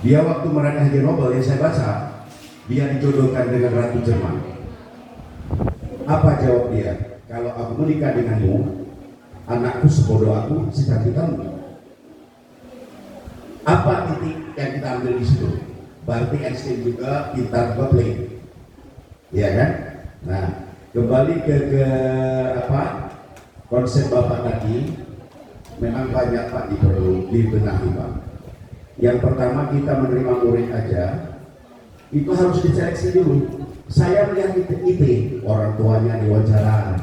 Dia waktu meraih Haji Nobel yang saya baca, dia dijodohkan dengan Ratu Jerman. Apa jawab dia? Kalau aku menikah denganmu, anakku sebodoh aku, secantik kamu. Apa titik yang kita ambil di situ? Berarti Einstein juga pintar babbling, ya kan? Nah, kembali ke apa konsep Bapak tadi, memang banyak Pak perlu dibenahi Pak. Yang pertama, kita menerima murid aja itu harus diseleksi dulu. Saya melihat IT, orang tuanya diwawancara,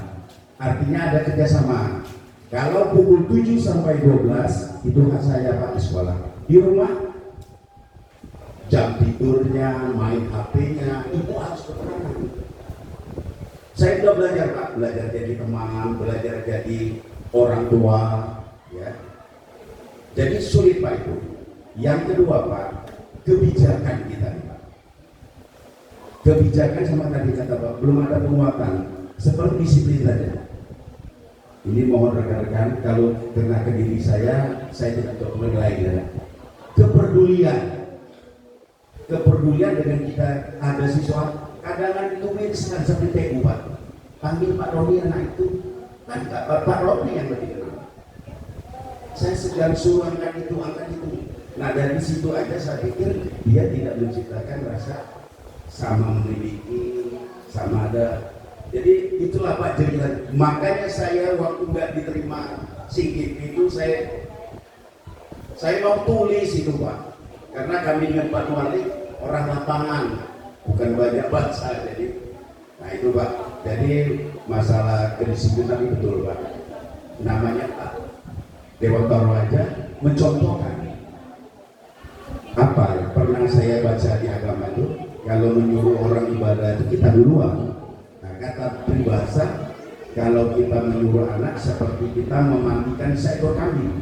artinya ada kerjasama. Kalau pukul 7 sampai 12 itu hak saya Pak di sekolah. Di rumah jam tidurnya, main HP-nya itu harus berperan. Saya sudah belajar Pak, belajar jadi teman, belajar jadi orang tua, ya. Jadi sulit Pak itu. Yang kedua Pak, kebijakan kita nih Pak. Kebijakan sama tadi kata Pak, belum ada penguatan, seperti disiplin saja. Ini mohon rekan-rekan, kalau kena ke diri saya tidak tahu menilai ya. Kepedulian dengan kita ada siswa, kadang-kadang itu misalkan seperti TU Pak, panggil Pak Roni anak itu, kan Pak Roni yang lebih kenal. Saya sedang suruh angkat itu. Nah dari situ aja saya pikir dia tidak menciptakan rasa sama memiliki, sama ada. Jadi itulah Pak cerita. Makanya saya waktu nggak diterima SIGIP itu saya mau tulis itu Pak. Karena kami dengan Pak Wali orang lapangan, bukan banyak baca. Jadi, nah itu Pak. Jadi masalah kedisiplinan betul Pak. Namanya Pak Dewan Toro aja mencontohkan. Apa yang pernah saya baca di agama itu, kalau menyuruh orang ibadah itu kita duluan. Nah kata peribahasa, kalau kita menyuruh anak seperti kita memandikan seekor kambing,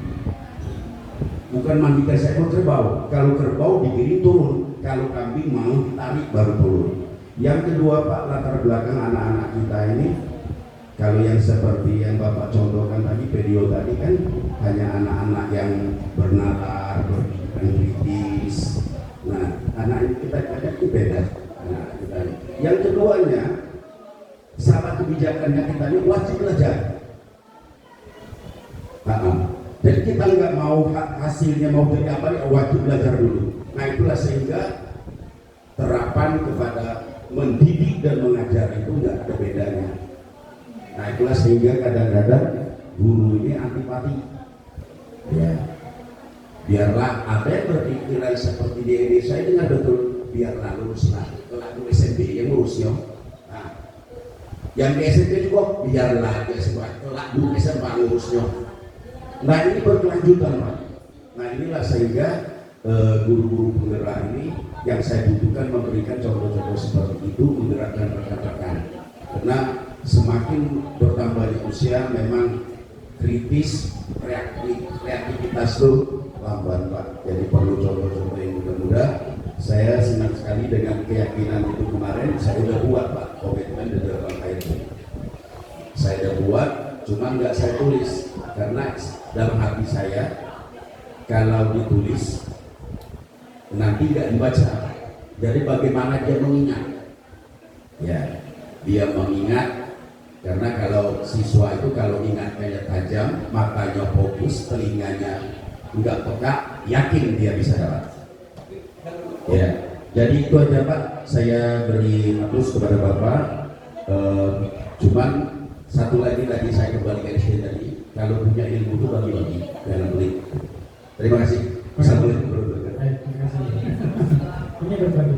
bukan mandikan seekor kerbau. Kalau kerbau digiring turun, kalau kambing mau ditarik baru turun. Yang kedua Pak, latar belakang anak-anak kita ini, kalau yang seperti yang Bapak contohkan tadi, video tadi kan hanya anak-anak yang bernalar, berpikiran kritis. Nah, anak kita itu beda. Nah, kita. Yang keduanya, salah kebijakannya kita ini wajib belajar. Jadi kita nggak mau hasilnya mau jadi apa, wajib belajar dulu. Nah itulah sehingga terapan kepada mendidik dan mengajar itu nggak ada bedanya. Nah itulah sehingga kadang-kadang guru ini antipati. Ya. Biarlah ada yang berpikiran seperti di Indonesia ini nggak betul. Biarlah luruslah, kelak SMP yang ngurus ya. Nah, yang di SMP juga biarlah dia sebab kelak dulu SMP ngurusnya. Nah ini berkelanjutan Pak. Nah inilah sehingga guru-guru penggerak ini yang saya butuhkan memberikan contoh-contoh seperti itu, menggerakkan rekan-rekan. Karena semakin bertambahnya usia memang kritis, reaktivitas itu lambat Pak. Jadi perlu contoh-contoh yang mudah-mudah. Saya senang sekali dengan keyakinan itu kemarin. Saya udah buat Pak komitmen di dalam itu. Saya udah buat, cuma nggak saya tulis karena dalam hati saya kalau ditulis nanti nggak dibaca. Jadi bagaimana dia mengingat? Ya, dia mengingat karena kalau siswa itu kalau ingatnya tajam, matanya fokus, telinganya nggak peka, yakin dia bisa dapat. Ya, jadi itu aja Pak. Saya beri plus kepada Bapak. Cuman satu lagi tadi saya kembali ke SD tadi. Kalau punya ilmu itu bagi-bagi, jangan pelit. Terima kasih. Assalamualaikum warahmatullahi wabarakatuh. Terima kasih. Ini berbagi.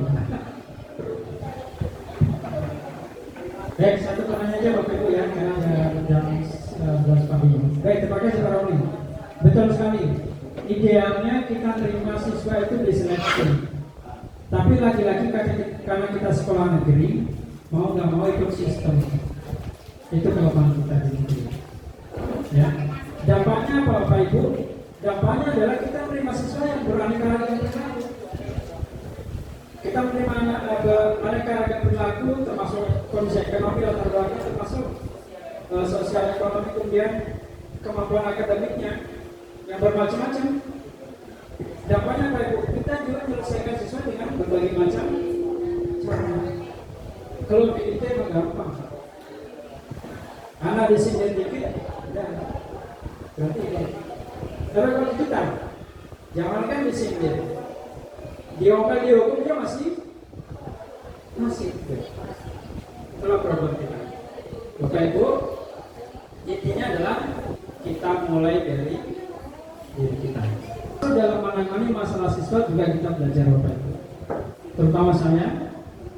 Baik, satu pertanyaan aja Bapak Ibu ya, karena jam 11 pagi. Baik, terima kasih Pak Roni. Betul sekali. Idealnya kita terima siswa itu diseleksi. Tapi lagi-lagi karena kita sekolah negeri, mau nggak mau ikut sistem. Itu kelemahan kita di negeri. Ya, dampaknya apa Bapak Ibu? Dampaknya adalah kita menerima siswa yang beraneka ragam perilaku. Kita menerima aneka ragam perilaku, termasuk kondisi ekonomi latar belakang, termasuk sosial ekonomi, kemudian kemampuan akademiknya yang bermacam-macam. Dampaknya apa Ibu? Kita juga menyelesaikan siswa dengan berbagai macam cara. Kalau PIT mah gampang. Anak disindir dikit, udah. Berarti ini. Tapi kalau kita, jangankan disindir, diomel dihukum dia masih. Itulah problem kita. Bapak Ibu, intinya adalah kita mulai dari diri kita. Dalam menangani masalah siswa juga kita belajar Bapak Ibu. Terutama saya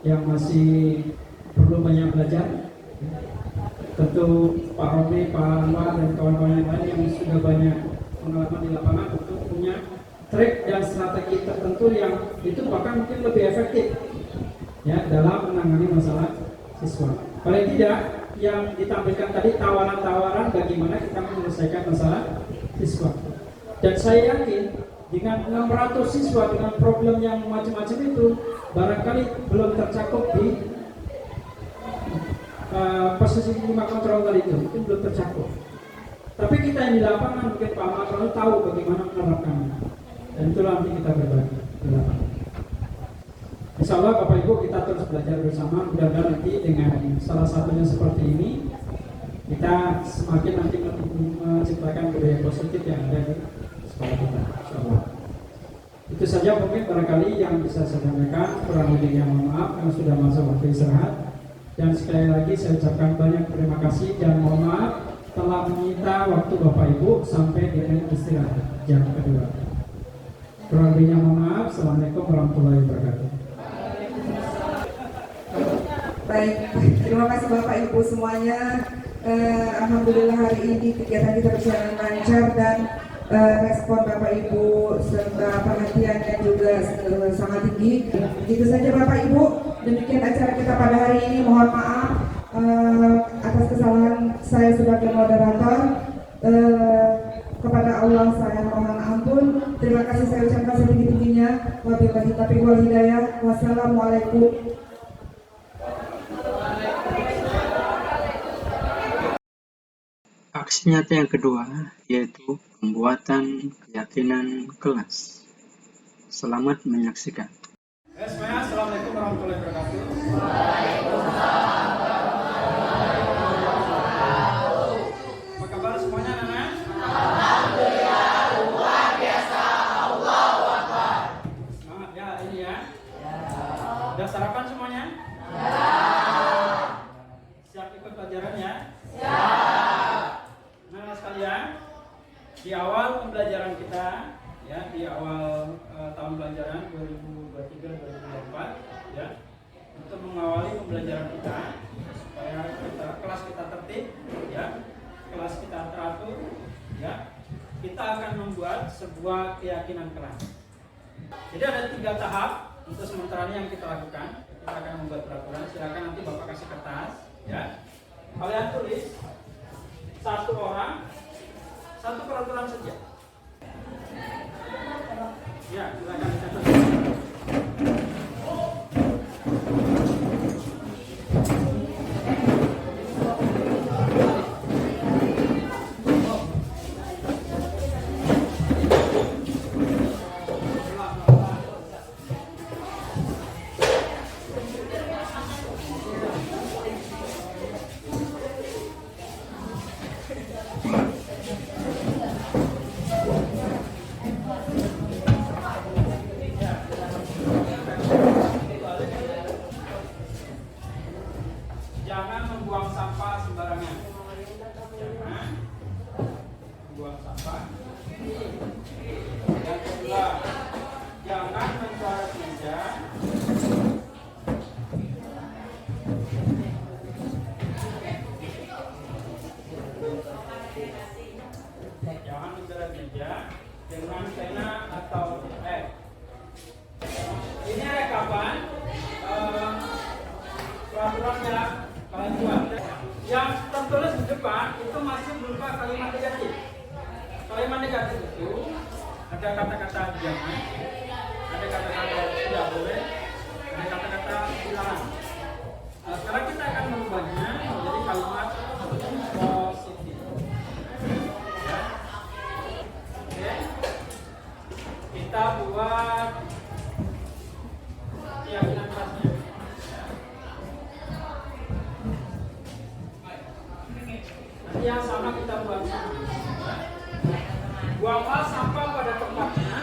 yang masih perlu banyak belajar. Tentu Pak Romi, Pak Anwar dan kawan-kawan yang lain yang sudah banyak pengalaman di lapangan tentu punya trik dan strategi tertentu yang itu bahkan mungkin lebih efektif ya dalam menangani masalah siswa. Paling tidak yang ditampilkan tadi tawaran-tawaran bagaimana kita menyelesaikan masalah siswa. Dan saya yakin dengan 600 siswa dengan problem yang macam-macam itu barangkali belum tercakup di posisi 5 kontrol tadi itu mungkin belum tercakup. Tapi kita yang di lapangan mungkin Pak Ahmad tahu bagaimana menerapkannya. Dan itulah nanti kita berbagi di lapangan. Insya Allah Bapak Ibu kita terus belajar bersama. Mudah-mudahan nanti dengan salah satunya seperti ini kita semakin nanti menciptakan budaya positif yang ada di sekolah kita. Insya Allah. Itu saja mungkin barangkali yang bisa saya sampaikan. Kurang lebihnya mohon maaf karena sudah masuk waktu istirahat. Dan sekali lagi saya ucapkan banyak terima kasih dan mohon maaf telah menyita waktu Bapak Ibu sampai dengan istirahat jam kedua. Kurang lebihnya mohon maaf. Assalamualaikum warahmatullahi wabarakatuh. Baik, terima kasih Bapak Ibu semuanya. Alhamdulillah hari ini kegiatan kita berjalan lancar dan respon Bapak Ibu serta perhatiannya juga sangat tinggi. Begitu saja Bapak Ibu, demikian acara kita pada hari ini. Mohon maaf atas kesalahan saya sebagai moderator. Kepada Allah saya mohon ampun. Terima kasih saya ucapkan setinggi-tingginya. Wabillahi taufiq wal hidayah. Wassalamualaikum. Aksi nyata yang kedua yaitu pembuatan keyakinan kelas. Selamat menyaksikan. Semuanya, Assalamualaikum warahmatullahi wabarakatuh. Apa kabar semuanya anak-anak? Alhamdulillah luar biasa. Allahu Akbar. Semangat ya ini ya. Udah sarapan semuanya? Siap ikut pelajaran ya? Nah sekalian, di awal pembelajaran kita ya, di awal tahun pelajaran 2023-2024 ya, untuk mengawali pembelajaran kita supaya kelas kita tertib ya, kelas kita teratur ya, kita akan membuat sebuah keyakinan kelas. Jadi ada 3 tahap untuk sementara ini yang kita lakukan. Kita akan membuat peraturan. Silakan nanti Bapak kasih kertas ya. Kalian tulis 1 orang 1 peraturan saja. Ya, silakan dicatat. Jangan membuang sampah sembarangan. Jangan membuang sampah. Yang kedua, jangan mencoret meja. Jangan mencoret meja dengan pena atau ini rekapan peraturannya. Yang tertulis di depan itu masih berupa kalimat negatif. Kalimat negatif itu ada kata-kata jangan, ada kata-kata tidak boleh, ada kata-kata dilarang. Nah, sekarang kita akan merubahnya menjadi kalimat positif. yang sama kita buang sampah. Buanglah sampah pada tempatnya.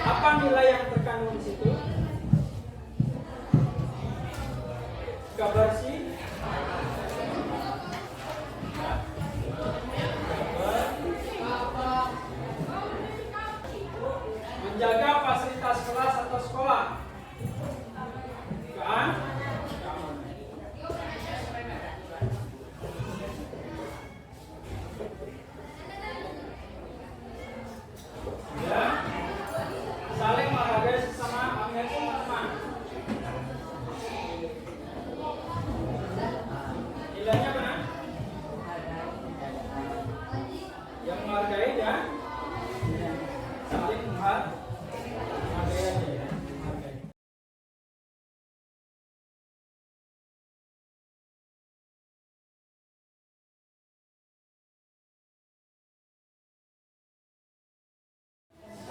Apa nilai yang terkandung di situ? Gak bersih. Menjaga fasilitas kelas atau sekolah. Kan? Ya. Saling menghargai sesama amir teman. Nilainya mana? Yang menghargai ya. Saling menghargai.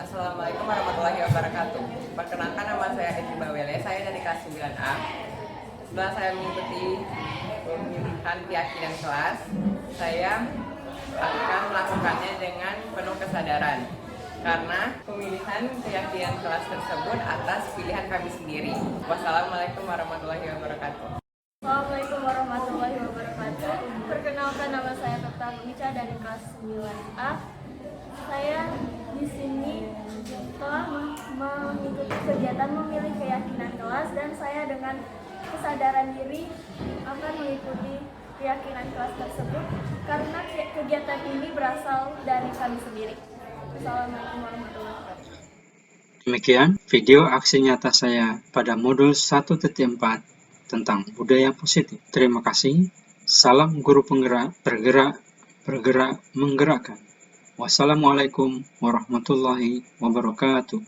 Assalamualaikum warahmatullahi wabarakatuh. Perkenalkan, nama saya Edi Bawele, saya dari kelas 9A. Setelah saya mengikuti pemilihan keyakinan kelas, saya akan melakukannya dengan penuh kesadaran. Karena pemilihan keyakinan kelas tersebut atas pilihan kami sendiri. Wassalamualaikum warahmatullahi wabarakatuh. Assalamualaikum warahmatullahi wabarakatuh. Perkenalkan, nama saya Dr. Mica dari kelas 9A. Saya di sini telah mengikuti kegiatan memilih keyakinan kelas dan saya dengan kesadaran diri akan mengikuti keyakinan kelas tersebut karena kegiatan ini berasal dari kami sendiri. Assalamualaikum warahmatullahi wabarakatuh. Demikian video aksi nyata saya pada modul 1.4 tentang budaya positif. Terima kasih. Salam guru penggerak, bergerak, menggerakkan. Wassalamualaikum warahmatullahi wabarakatuh.